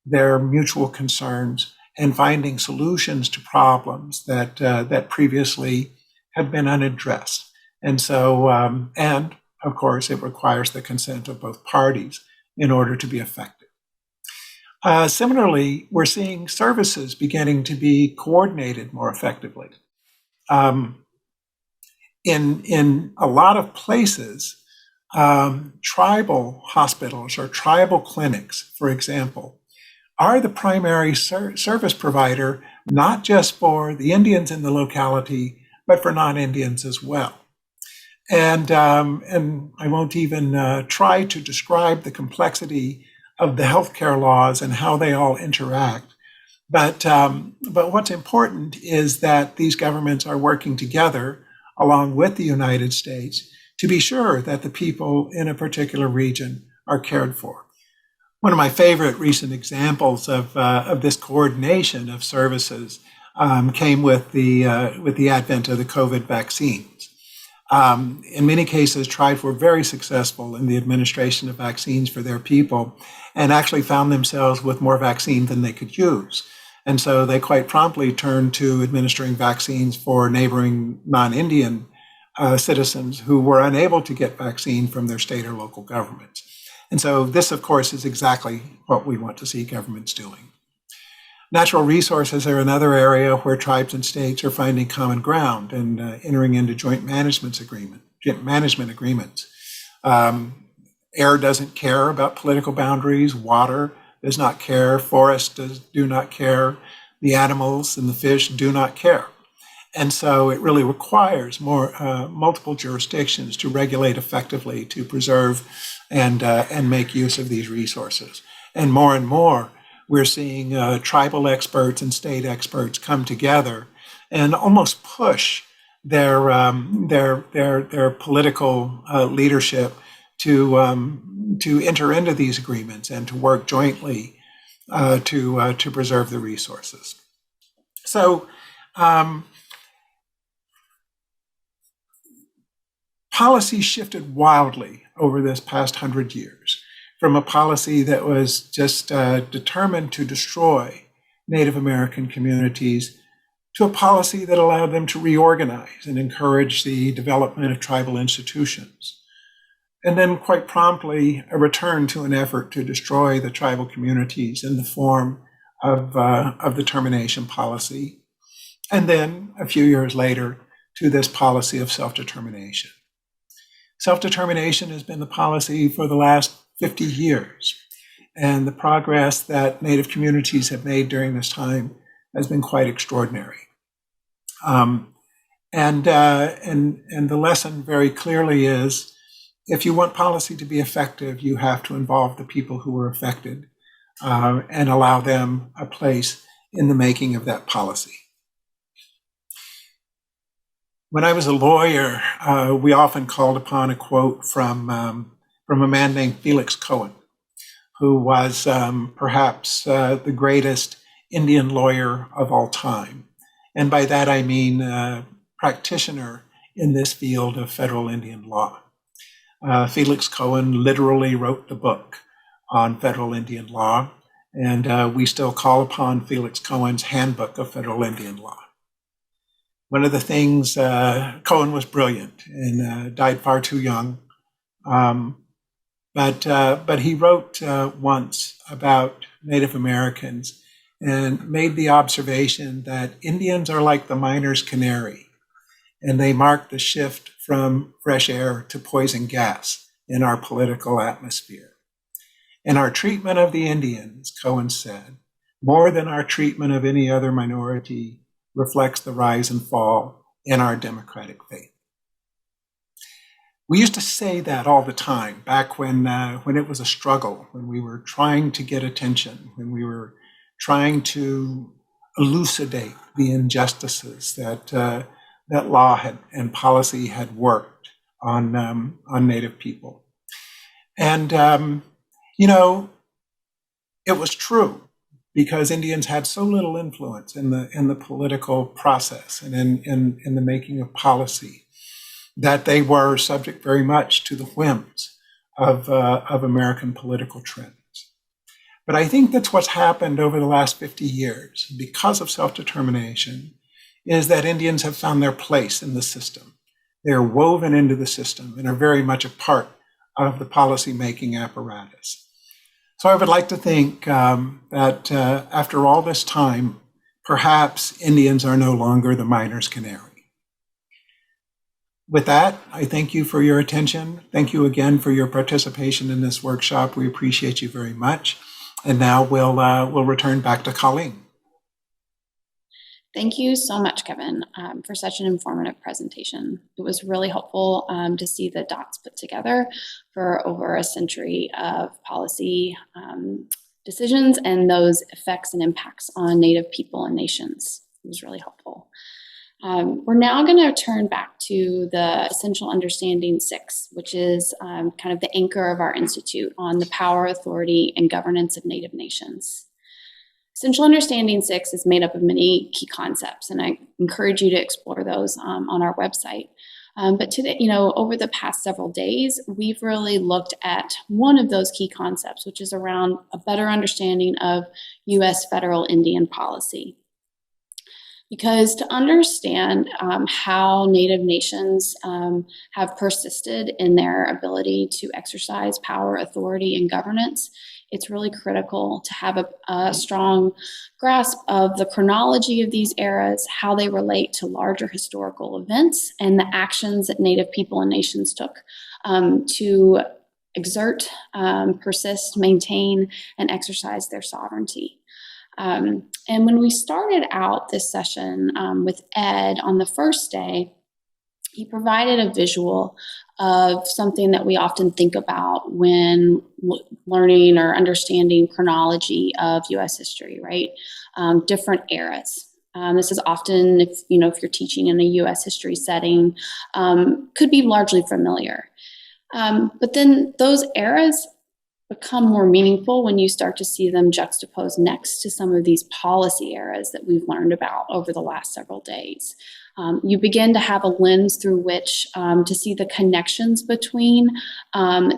their mutual concerns and finding solutions to problems that previously had been unaddressed. And so, and of course, it requires the consent of both parties in order to be effective. Similarly, we're seeing services beginning to be coordinated more effectively. In a lot of places, tribal hospitals or tribal clinics, for example, are the primary service provider, not just for the Indians in the locality, but for non-Indians as well. And I won't even try to describe the complexity of the healthcare laws and how they all interact. But what's important is that these governments are working together along with the United States to be sure that the people in a particular region are cared for. One of my favorite recent examples of this coordination of services came with the advent of the COVID vaccines. In many cases, tribes were very successful in the administration of vaccines for their people and actually found themselves with more vaccine than they could use. And so they quite promptly turned to administering vaccines for neighboring non-Indian citizens who were unable to get vaccine from their state or local governments. And so this, of course, is exactly what we want to see governments doing. Natural resources are another area where tribes and states are finding common ground and entering into joint management agreements. Air doesn't care about political boundaries. Water does not care. Forests do not care. The animals and the fish do not care. And so it really requires multiple jurisdictions to regulate effectively, to preserve and make use of these resources. And more, we're seeing tribal experts and state experts come together and almost push their political leadership to enter into these agreements and to work jointly to preserve the resources. So. Policy shifted wildly over this past 100 years, from a policy that was just determined to destroy Native American communities to a policy that allowed them to reorganize and encourage the development of tribal institutions. And then quite promptly, a return to an effort to destroy the tribal communities in the form of the termination policy. And then a few years later, to this policy of self-determination. Self-determination has been the policy for the last 50 years, and the progress that Native communities have made during this time has been quite extraordinary. And the lesson very clearly is, if you want policy to be effective, you have to involve the people who are affected and allow them a place in the making of that policy. When I was a lawyer, we often called upon a quote from a man named Felix Cohen, who was perhaps the greatest Indian lawyer of all time. And by that I mean practitioner in this field of federal Indian law. Felix Cohen literally wrote the book on federal Indian law, and we still call upon Felix Cohen's Handbook of Federal Indian Law. One of the things, Cohen was brilliant and died far too young, but he wrote once about Native Americans and made the observation that Indians are like the miner's canary, and they mark the shift from fresh air to poison gas in our political atmosphere. And our treatment of the Indians, Cohen said, more than our treatment of any other minority, reflects the rise and fall in our democratic faith. We used to say that all the time back when it was a struggle, when we were trying to get attention, when we were trying to elucidate the injustices that law and policy had worked on Native people. And, you know, it was true because Indians had so little influence in the political process and in the making of policy that they were subject very much to the whims of American political trends. But I think that's what's happened over the last 50 years because of self-determination is that Indians have found their place in the system. They're woven into the system and are very much a part of the policy-making apparatus. So I would like to think that after all this time, perhaps Indians are no longer the miner's canary. With that, I thank you for your attention. Thank you again for your participation in this workshop. We appreciate you very much. And now we'll return back to Colleen. Thank you so much, Kevin, for such an informative presentation. It was really helpful to see the dots put together for over a century of policy decisions and those effects and impacts on Native people and nations. It was really helpful. We're now going to turn back to the Essential Understanding 6, which is kind of the anchor of our institute on the power, authority, and governance of Native nations. Essential Understanding 6 is made up of many key concepts, and I encourage you to explore those on our website. But today, over the past several days, we've really looked at one of those key concepts, which is around a better understanding of U.S. federal Indian policy. Because to understand how Native nations have persisted in their ability to exercise power, authority, and governance, it's really critical to have a strong grasp of the chronology of these eras, how they relate to larger historical events, and the actions that Native people and nations took to exert, persist, maintain, and exercise their sovereignty. And when we started out this session with Ed on the first day, he provided a visual of something that we often think about when learning or understanding chronology of U.S. history, right? Different eras. This is often, if you're teaching in a U.S. history setting, could be largely familiar. But then those eras become more meaningful when you start to see them juxtaposed next to some of these policy eras that we've learned about over the last several days. You begin to have a lens through which to see the connections between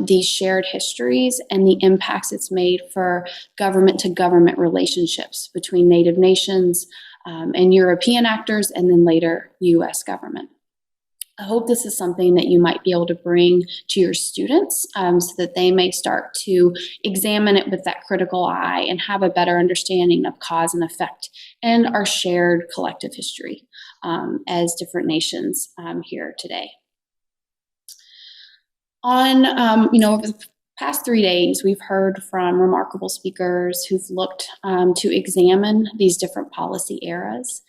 these shared histories and the impacts it's made for government-to-government relationships between Native nations and European actors, and then later U.S. government. I hope this is something that you might be able to bring to your students so that they may start to examine it with that critical eye and have a better understanding of cause and effect and our shared collective history as different nations here today. Over the past 3 days, we've heard from remarkable speakers who've looked to examine these different policy eras.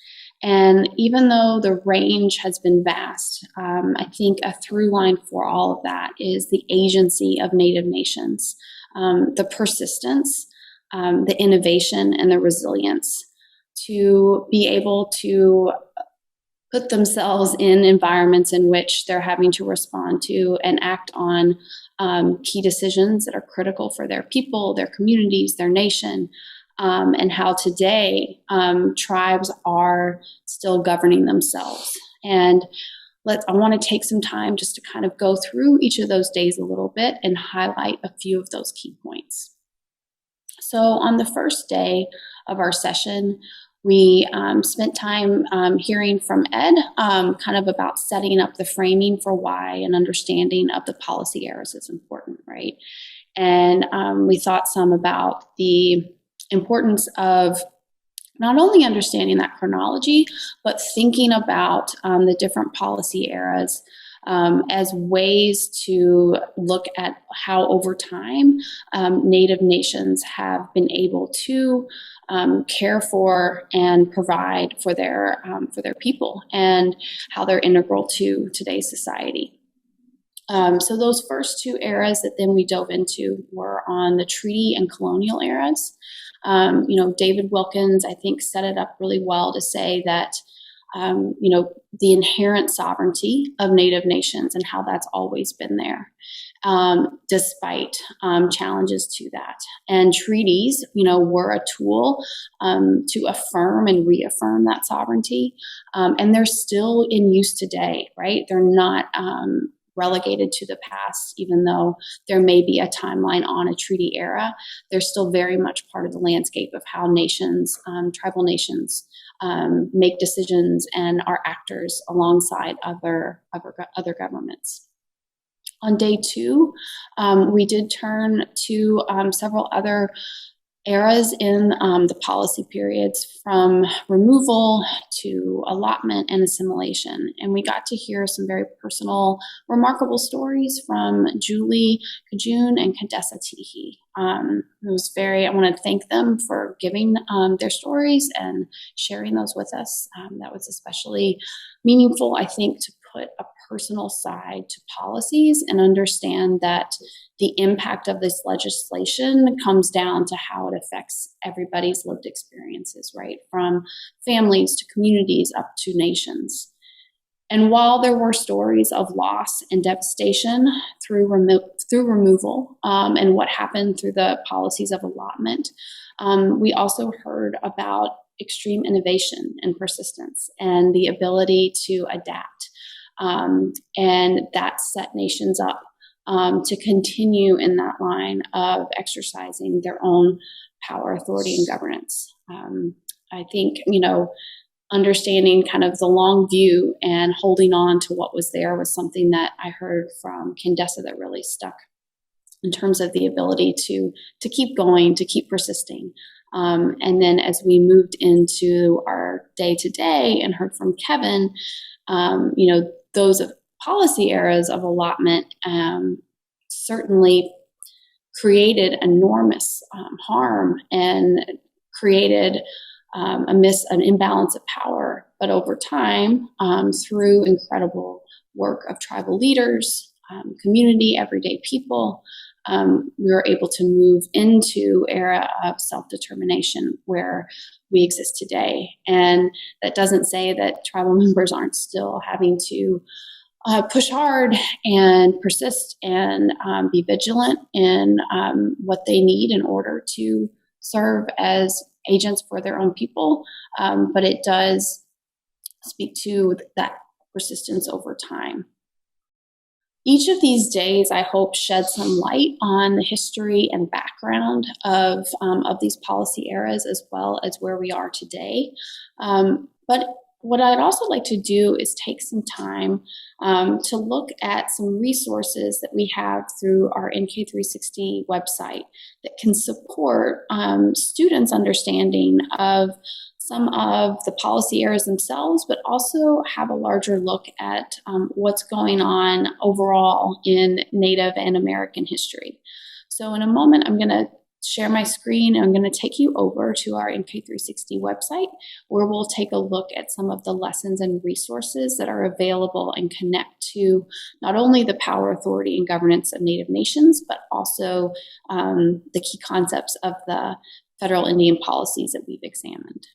And even though the range has been vast, I think a through line for all of that is the agency of Native nations, the persistence, the innovation, and the resilience to be able to put themselves in environments in which they're having to respond to and act on key decisions that are critical for their people, their communities, their nation. And how today tribes are still governing themselves. And I want to take some time just to kind of go through each of those days a little bit and highlight a few of those key points. So on the first day of our session, we spent time hearing from Ed kind of about setting up the framing for why an understanding of the policy eras is important, right? And we thought some about the importance of not only understanding that chronology, but thinking about the different policy eras as ways to look at how over time Native nations have been able to care for and provide for their people and how they're integral to today's society. So those first two eras that then we dove into were on the treaty and colonial eras. David Wilkins, I think, set it up really well to say that the inherent sovereignty of Native nations and how that's always been there, despite challenges to that. And treaties, were a tool to affirm and reaffirm that sovereignty. And they're still in use today, right? They're not relegated to the past, even though there may be a timeline on a treaty era. They're still very much part of the landscape of how nations, tribal nations, make decisions and are actors alongside other governments. On day 2, we did turn to several other eras in the policy periods, from removal to allotment and assimilation. And we got to hear some very personal, remarkable stories from Julie Kajun and Condessa Tihi. It was I want to thank them for giving their stories and sharing those with us. That was especially meaningful, I think, to put a personal side to policies and understand that the impact of this legislation comes down to how it affects everybody's lived experiences, right? From families to communities up to nations. And while there were stories of loss and devastation through removal and what happened through the policies of allotment, we also heard about extreme innovation and persistence and the ability to adapt. And that set nations up to continue in that line of exercising their own power, authority, and governance. I think, understanding kind of the long view and holding on to what was there was something that I heard from Condessa that really stuck in terms of the ability to keep going, to keep persisting. And then as we moved into our day-to-day and heard from Kevin, those policy eras of allotment certainly created enormous harm and created an imbalance of power. But over time, through incredible work of tribal leaders, community, everyday people, we were able to move into era of self-determination where we exist today. And that doesn't say that tribal members aren't still having to push hard and persist and be vigilant in what they need in order to serve as agents for their own people. But it does speak to that persistence over time. Each of these days, I hope, shed some light on the history and background of these policy eras, as well as where we are today. But what I'd also like to do is take some time to look at some resources that we have through our NK360 website that can support students' understanding of some of the policy areas themselves, but also have a larger look at what's going on overall in Native and American history. So in a moment, I'm going to share my screen and I'm going to take you over to our NK360 website, where we'll take a look at some of the lessons and resources that are available and connect to not only the power, authority, and governance of Native nations, but also the key concepts of the federal Indian policies that we've examined.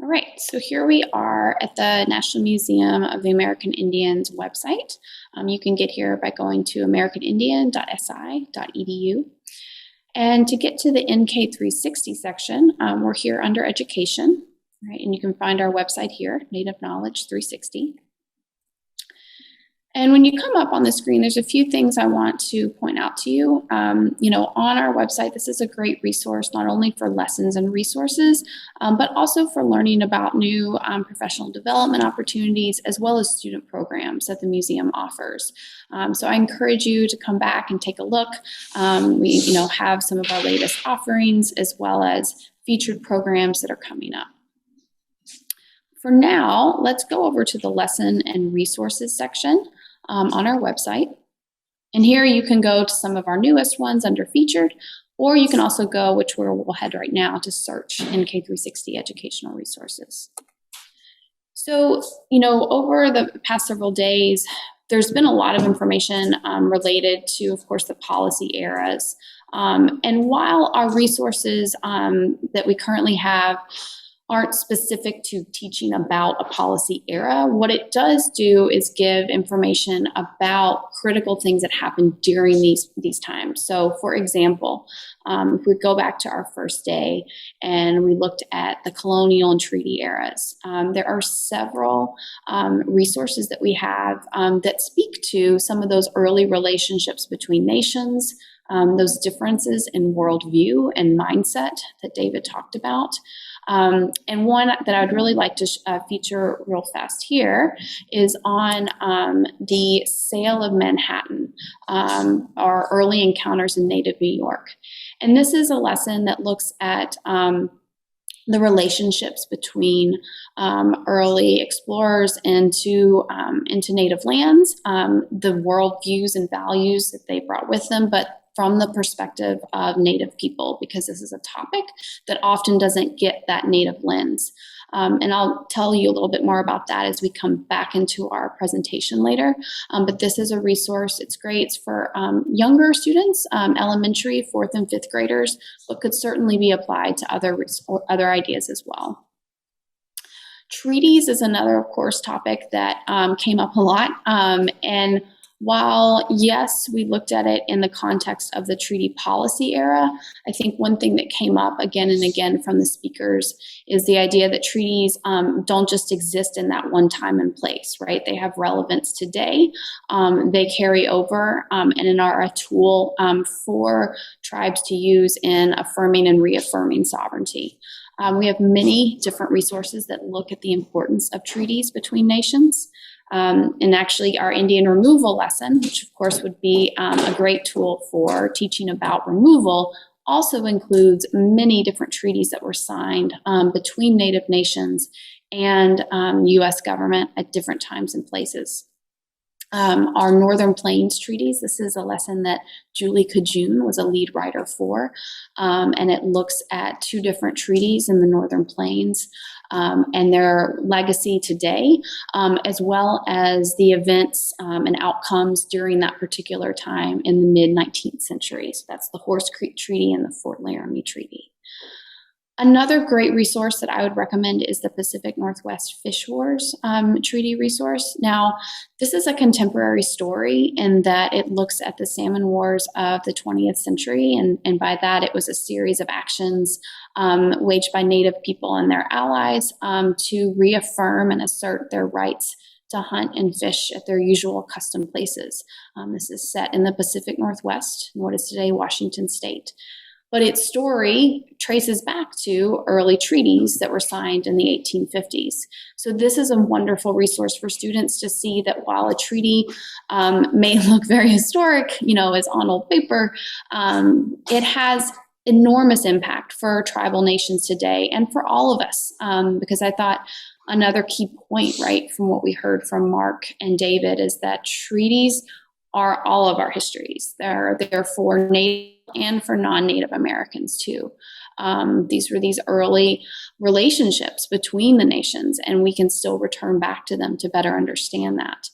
All right, so here we are at the National Museum of the American Indians website. You can get here by going to americanindian.si.edu. And to get to the NK360 section, we're here under Education, right? And you can find our website here, Native Knowledge 360. And when you come up on the screen, there's a few things I want to point out to you. On our website, this is a great resource, not only for lessons and resources, but also for learning about new professional development opportunities, as well as student programs that the museum offers. So I encourage you to come back and take a look. We have some of our latest offerings, as well as featured programs that are coming up. For now, let's go over to the lesson and resources section on our website. And here you can go to some of our newest ones under featured, or you can also go, which we'll head right now, to search NK360 educational resources. So, over the past several days, there's been a lot of information related to, of course, the policy eras. And while our resources that we currently have aren't specific to teaching about a policy era. What it does do is give information about critical things that happen during these times. So for example, if we go back to our first day and we looked at the colonial and treaty eras, there are several resources that we have that speak to some of those early relationships between nations, those differences in worldview and mindset that David talked about. And one that I'd really like to feature real fast here is on the sale of Manhattan, our early encounters in native New York. And this is a lesson that looks at the relationships between early explorers into native lands, the worldviews and values that they brought with them, but from the perspective of Native people, because this is a topic that often doesn't get that Native lens. And I'll tell you a little bit more about that as we come back into our presentation later. But this is a resource. It's great. It's for younger students, elementary, 4th and 5th graders, but could certainly be applied to other ideas as well. Treaties is another, of course, topic that came up a lot. And while, yes, we looked at it in the context of the treaty policy era, I think one thing that came up again and again from the speakers is the idea that treaties don't just exist in that one time and place, right? They have relevance today. They carry over and are a tool for tribes to use in affirming and reaffirming sovereignty. We have many different resources that look at the importance of treaties between nations. And actually our Indian removal lesson, which of course would be a great tool for teaching about removal, also includes many different treaties that were signed between Native nations and U.S. government at different times and places. Our Northern Plains treaties, this is a lesson that Julie Kajun was a lead writer for, and it looks at 2 different treaties in the Northern Plains and their legacy today, as well as the events and outcomes during that particular time in the mid-19th century. So that's the Horse Creek Treaty and the Fort Laramie Treaty. Another great resource that I would recommend is the Pacific Northwest Fish Wars Treaty resource. Now, this is a contemporary story in that it looks at the salmon wars of the 20th century, and by that it was a series of actions waged by Native people and their allies to reaffirm and assert their rights to hunt and fish at their usual custom places. This is set in the Pacific Northwest, in what is today Washington State. But its story traces back to early treaties that were signed in the 1850s. So this is a wonderful resource for students to see that while a treaty may look very historic, as on old paper, it has enormous impact for tribal nations today and for all of us. Because I thought another key point, right, from what we heard from Mark and David is that treaties are all of our histories. They're for Native and for non-Native Americans too. These were these early relationships between the nations, and we can still return back to them to better understand that.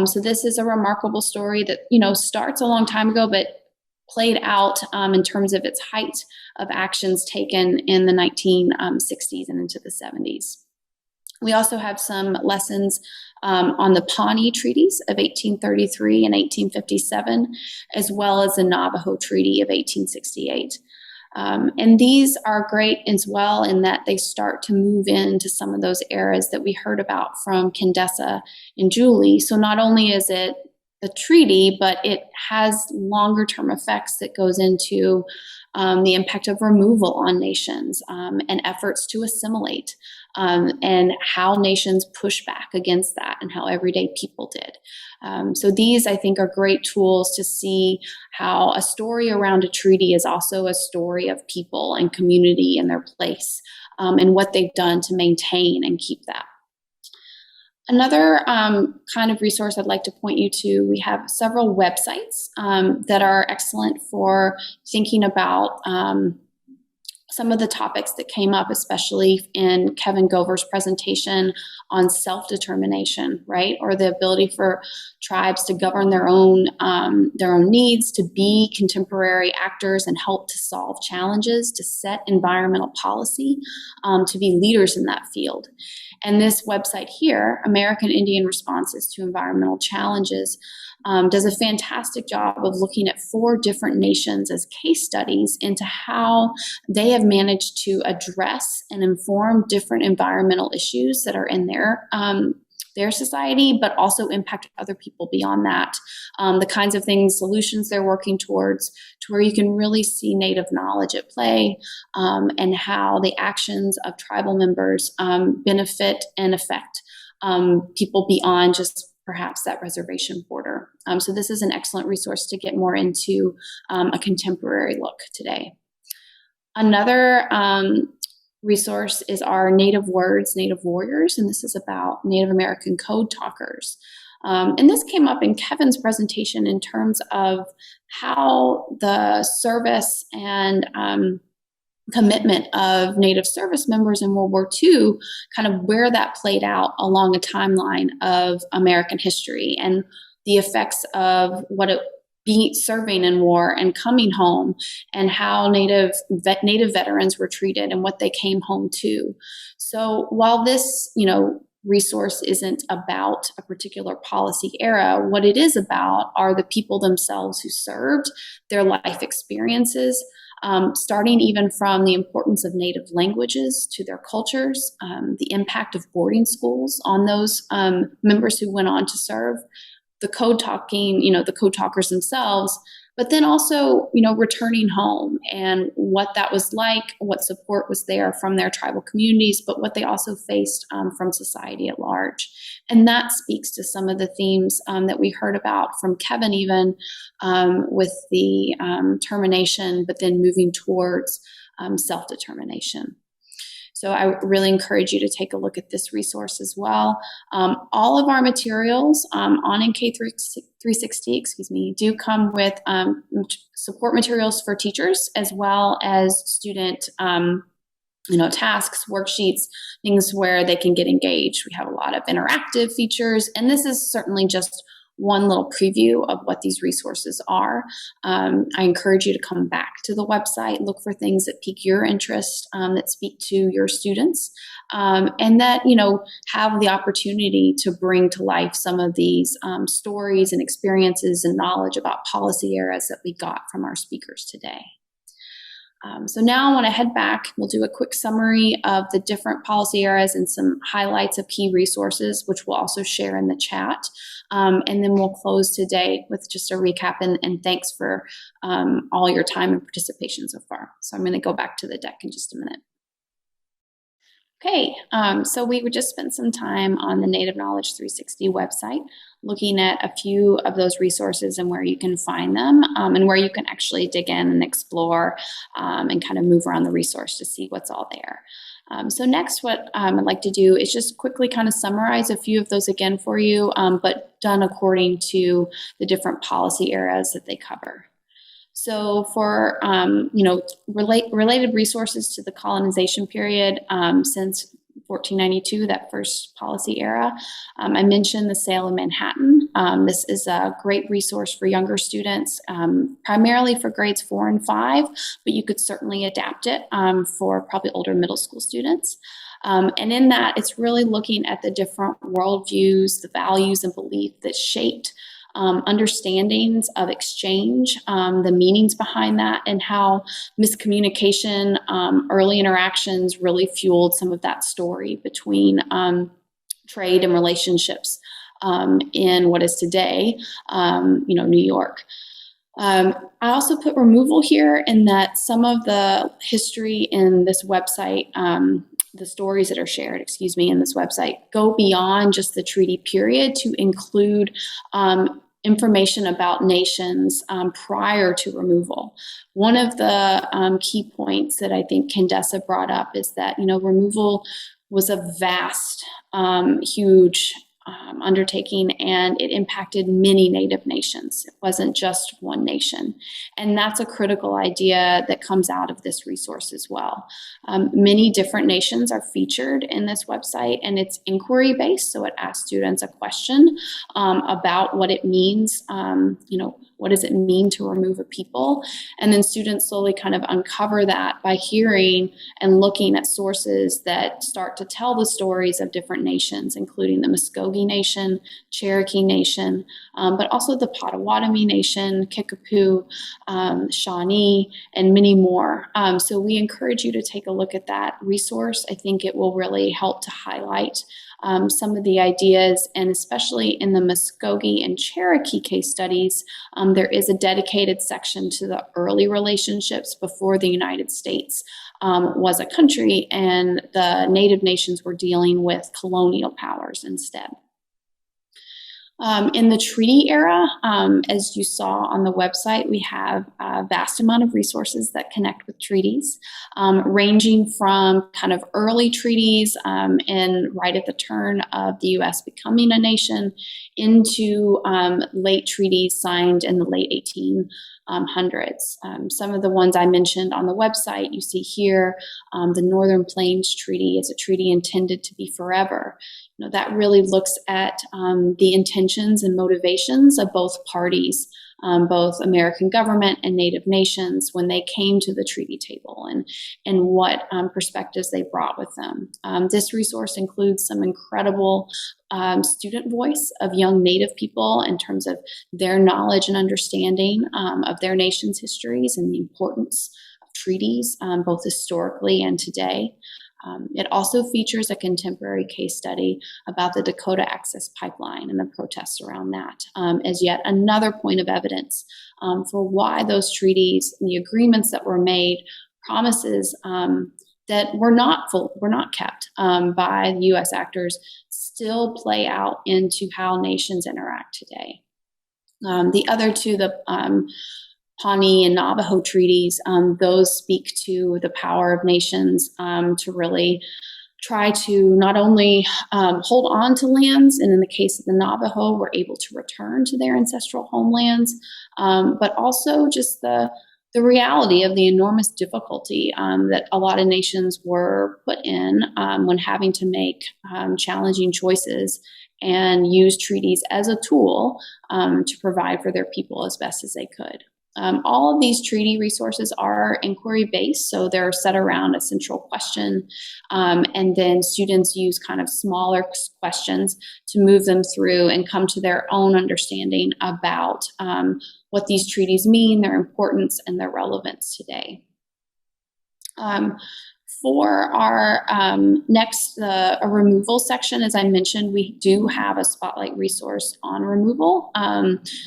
So this is a remarkable story that starts a long time ago, but played out in terms of its height of actions taken in the 1960s and into the 70s. We also have some lessons on the Pawnee treaties of 1833 and 1857, as well as the Navajo Treaty of 1868. And these are great as well in that they start to move into some of those eras that we heard about from Candace and Julie. So not only is it the treaty, but it has longer term effects that goes into the impact of removal on nations and efforts to assimilate. And how nations push back against that and how everyday people did. So these, I think, are great tools to see how a story around a treaty is also a story of people and community and their place and what they've done to maintain and keep that. Another kind of resource I'd like to point you to, we have several websites that are excellent for thinking about some of the topics that came up, especially in Kevin Gover's presentation on self-determination, right? Or the ability for tribes to govern their own needs, to be contemporary actors and help to solve challenges, to set environmental policy, to be leaders in that field. And this website here, American Indian Responses to Environmental Challenges, does a fantastic job of looking at 4 different nations as case studies into how they have managed to address and inform different environmental issues that are in their society, but also impact other people beyond that. The kinds of things, solutions they're working towards, to where you can really see Native knowledge at play, and how the actions of tribal members benefit and affect people beyond just perhaps that reservation border. So this is an excellent resource to get more into a contemporary look today. Another resource is our Native Words, Native Warriors, and this is about Native American code talkers. And this came up in Kevin's presentation in terms of how the service and commitment of Native service members in World War II, kind of where that played out along a timeline of American history and the effects of what it being serving in war and coming home, and how Native veterans were treated and what they came home to. So while this, resource isn't about a particular policy era, what it is about are the people themselves who served, their life experiences, starting even from the importance of Native languages to their cultures, the impact of boarding schools on those members who went on to serve, the code talkers themselves, but then also, returning home and what that was like, what support was there from their tribal communities, but what they also faced from society at large. And that speaks to some of the themes that we heard about from Kevin, even with the termination, but then moving towards self-determination. So I really encourage you to take a look at this resource as well. All of our materials on NK360, do come with support materials for teachers, as well as student tasks, worksheets, things where they can get engaged. We have a lot of interactive features, and this is certainly just one little preview of what these resources are. I encourage you to come back to the website, look for things that pique your interest, that speak to your students, and that, have the opportunity to bring to life some of these stories and experiences and knowledge about policy eras that we got from our speakers today. So now I want to head back. We'll do a quick summary of the different policy eras and some highlights of key resources, which we'll also share in the chat. And then we'll close today with just a recap and thanks for all your time and participation so far. So I'm going to go back to the deck in just a minute. Okay, so we would just spend some time on the Native Knowledge 360 website, looking at a few of those resources and where you can find them, and where you can actually dig in and explore and kind of move around the resource to see what's all there. So next, what I'd like to do is just quickly kind of summarize a few of those again for you, but done according to the different policy eras that they cover. So for, related resources to the colonization period since 1492, that first policy era, I mentioned the Sale of Manhattan. This is a great resource for younger students, primarily for grades 4 and 5, but you could certainly adapt it for probably older middle school students. And in that, it's really looking at the different worldviews, the values and beliefs that shaped understandings of exchange, the meanings behind that, and how miscommunication, early interactions really fueled some of that story between trade and relationships in what is today, New York. I also put removal here in that some of the history in this website, the stories that are shared, in this website, go beyond just the treaty period to include information about nations prior to removal. One of the key points that I think Candace brought up is that, removal was a vast, huge undertaking, and it impacted many Native nations. It wasn't just one nation. And that's a critical idea that comes out of this resource as well. Many different nations are featured in this website, and it's inquiry-based, so it asks students a question about what it means, what does it mean to remove a people? And then students slowly kind of uncover that by hearing and looking at sources that start to tell the stories of different nations, including the Muskogee Nation, Cherokee Nation, but also the Potawatomi Nation, Kickapoo, Shawnee, and many more. So we encourage you to take a look at that resource. I think it will really help to highlight some of the ideas, and especially in the Muskogee and Cherokee case studies, there is a dedicated section to the early relationships before the United States was a country, and the Native nations were dealing with colonial powers instead. In the treaty era, as you saw on the website, we have a vast amount of resources that connect with treaties, ranging from kind of early treaties and right at the turn of the U.S. becoming a nation into late treaties signed in the late 1800s. Some of the ones I mentioned on the website you see here, the Northern Plains Treaty is a treaty intended to be forever. That really looks at the intentions and motivations of both parties, both American government and Native nations, when they came to the treaty table, and what perspectives they brought with them. This resource includes some incredible student voice of young Native people in terms of their knowledge and understanding of their nation's histories and the importance of treaties, both historically and today. It also features a contemporary case study about the Dakota Access Pipeline and the protests around that as yet another point of evidence for why those treaties, the agreements that were made, promises that were not kept by the U.S. actors, still play out into how nations interact today. The other two, the Pawnee and Navajo treaties, those speak to the power of nations to really try to not only hold on to lands, and in the case of the Navajo, were able to return to their ancestral homelands, but also just the reality of the enormous difficulty that a lot of nations were put in when having to make challenging choices and use treaties as a tool to provide for their people as best as they could. All of these treaty resources are inquiry-based, so they're set around a central question, and then students use kind of smaller questions to move them through and come to their own understanding about what these treaties mean, their importance, and their relevance today. For our next removal section, as I mentioned, we do have a spotlight resource on removal.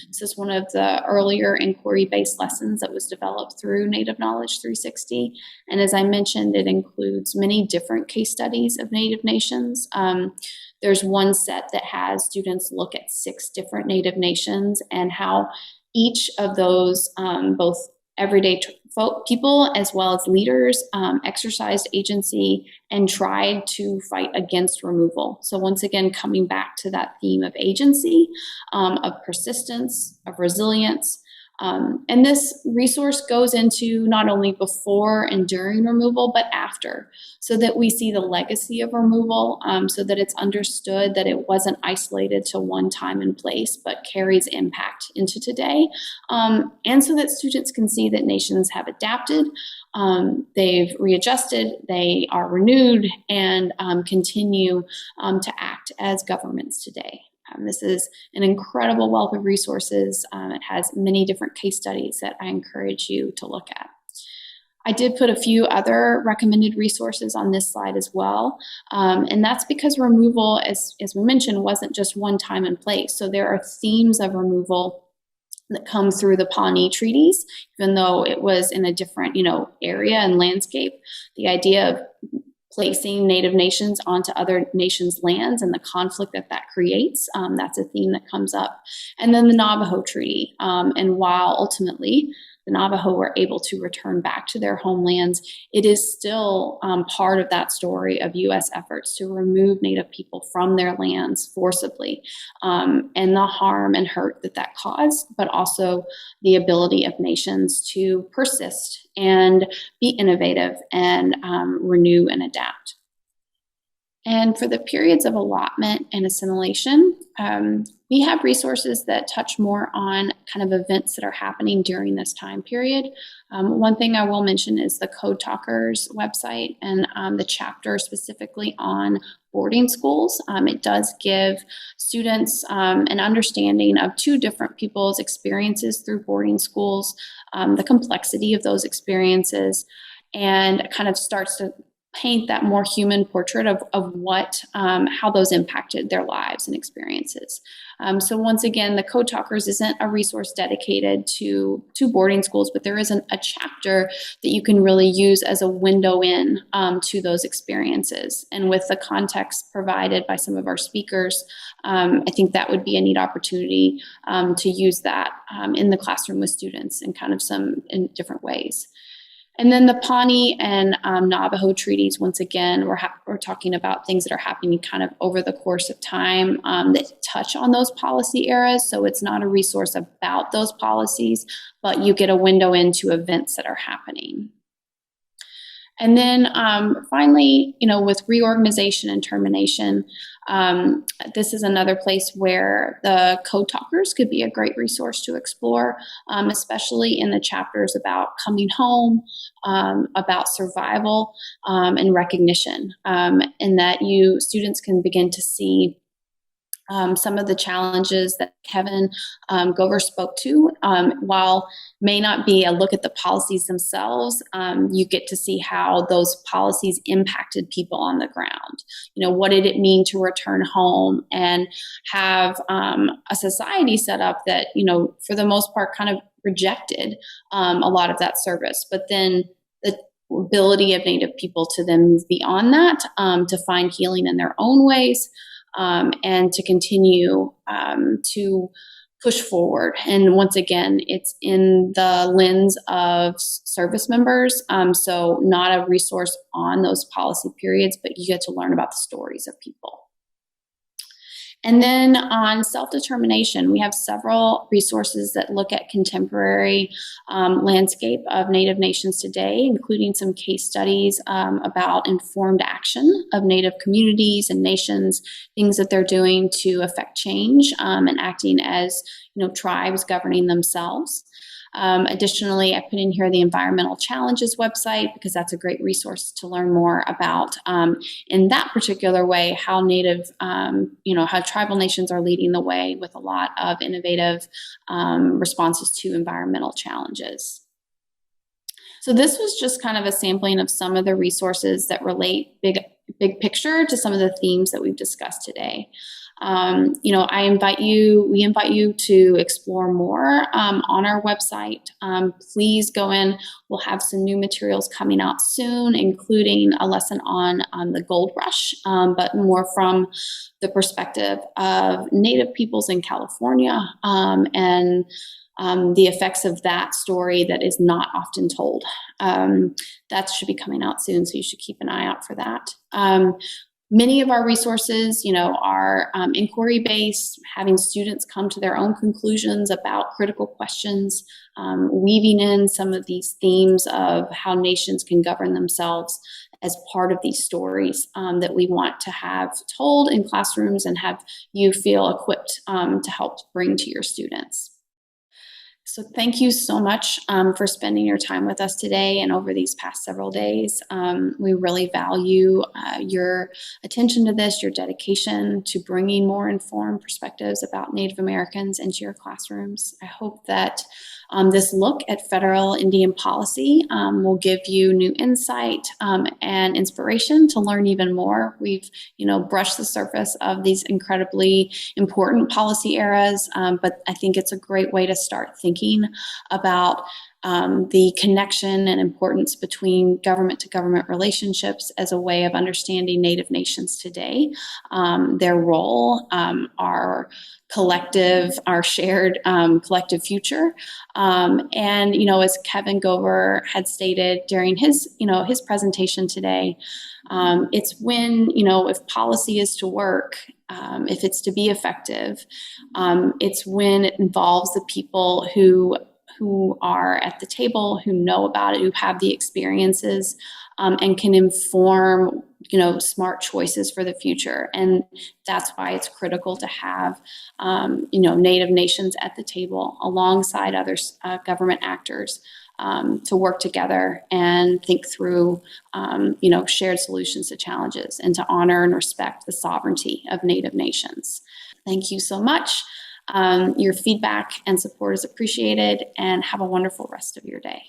This is one of the earlier inquiry-based lessons that was developed through Native Knowledge 360. And as I mentioned, it includes many different case studies of Native nations. There's one set that has students look at 6 different Native nations and how each of those, both everyday people as well as leaders, exercised agency and tried to fight against removal. So once again, coming back to that theme of agency, of persistence, of resilience. And this resource goes into not only before and during removal, but after, so that we see the legacy of removal, so that it's understood that it wasn't isolated to one time and place, but carries impact into today. And so that students can see that nations have adapted, they've readjusted, they are renewed, and continue to act as governments today. This is an incredible wealth of resources. It has many different case studies that I encourage you to look at. I did put a few other recommended resources on this slide as well, and that's because removal, as we mentioned, wasn't just one time and place. So there are themes of removal that come through the Pawnee treaties, even though it was in a different, area and landscape. The idea of placing Native nations onto other nations' lands and the conflict that creates. That's a theme that comes up. And then the Navajo Treaty. And while ultimately the Navajo were able to return back to their homelands, it is still part of that story of U.S. efforts to remove Native people from their lands forcibly, and the harm and hurt that that caused, but also the ability of nations to persist and be innovative and renew and adapt. And for the periods of allotment and assimilation, we have resources that touch more on kind of events that are happening during this time period. One thing I will mention is the Code Talkers website and the chapter specifically on boarding schools. It does give students an understanding of two different people's experiences through boarding schools, the complexity of those experiences, and kind of starts to paint that more human portrait of what, how those impacted their lives and experiences. So once again, the Code Talkers isn't a resource dedicated to boarding schools, but there is a chapter that you can really use as a window in to those experiences. And with the context provided by some of our speakers, I think that would be a neat opportunity to use that in the classroom with students in kind of in different ways. And then the Pawnee and Navajo treaties, once again, we're talking about things that are happening kind of over the course of time that touch on those policy eras. So it's not a resource about those policies, but you get a window into events that are happening. And then finally, with reorganization and termination, this is another place where the Code Talkers could be a great resource to explore, especially in the chapters about coming home, about survival, and recognition, and that students can begin to see some of the challenges that Kevin Gover spoke to. While may not be a look at the policies themselves, you get to see how those policies impacted people on the ground. What did it mean to return home and have a society set up that, for the most part, kind of rejected a lot of that service, but then the ability of Native people to then move beyond that, to find healing in their own ways, and to continue to push forward. And once again, it's in the lens of service members, so not a resource on those policy periods, but you get to learn about the stories of people. And then on self-determination, we have several resources that look at contemporary landscape of Native nations today, including some case studies about informed action of Native communities and nations, things that they're doing to affect change and acting as tribes governing themselves. Additionally, I put in here the Environmental Challenges website because that's a great resource to learn more about, in that particular way, how Native, how tribal nations are leading the way with a lot of innovative responses to environmental challenges. So this was just kind of a sampling of some of the resources that relate big picture to some of the themes that we've discussed today. We invite you to explore more on our website. Please go in. We'll have some new materials coming out soon, including a lesson on the gold rush, but more from the perspective of Native peoples in California, and the effects of that story that is not often told. That should be coming out soon, so you should keep an eye out for that. Many of our resources, are inquiry-based, having students come to their own conclusions about critical questions, weaving in some of these themes of how nations can govern themselves as part of these stories that we want to have told in classrooms and have you feel equipped to help bring to your students. So thank you so much for spending your time with us today and over these past several days. We really value your attention to this, your dedication to bringing more informed perspectives about Native Americans into your classrooms. I hope that this look at federal Indian policy will give you new insight and inspiration to learn even more. We've, brushed the surface of these incredibly important policy eras, but I think it's a great way to start thinking about the connection and importance between government to government relationships as a way of understanding Native nations today, their role, our shared collective future. And, as Kevin Gover had stated during his presentation today, it's when, if policy is to work, if it's to be effective, it's when it involves the people who are at the table, who know about it, who have the experiences, and can inform, smart choices for the future. And that's why it's critical to have, Native nations at the table alongside other government actors to work together and think through, shared solutions to challenges and to honor and respect the sovereignty of Native nations. Thank you so much. Your feedback and support is appreciated, and have a wonderful rest of your day.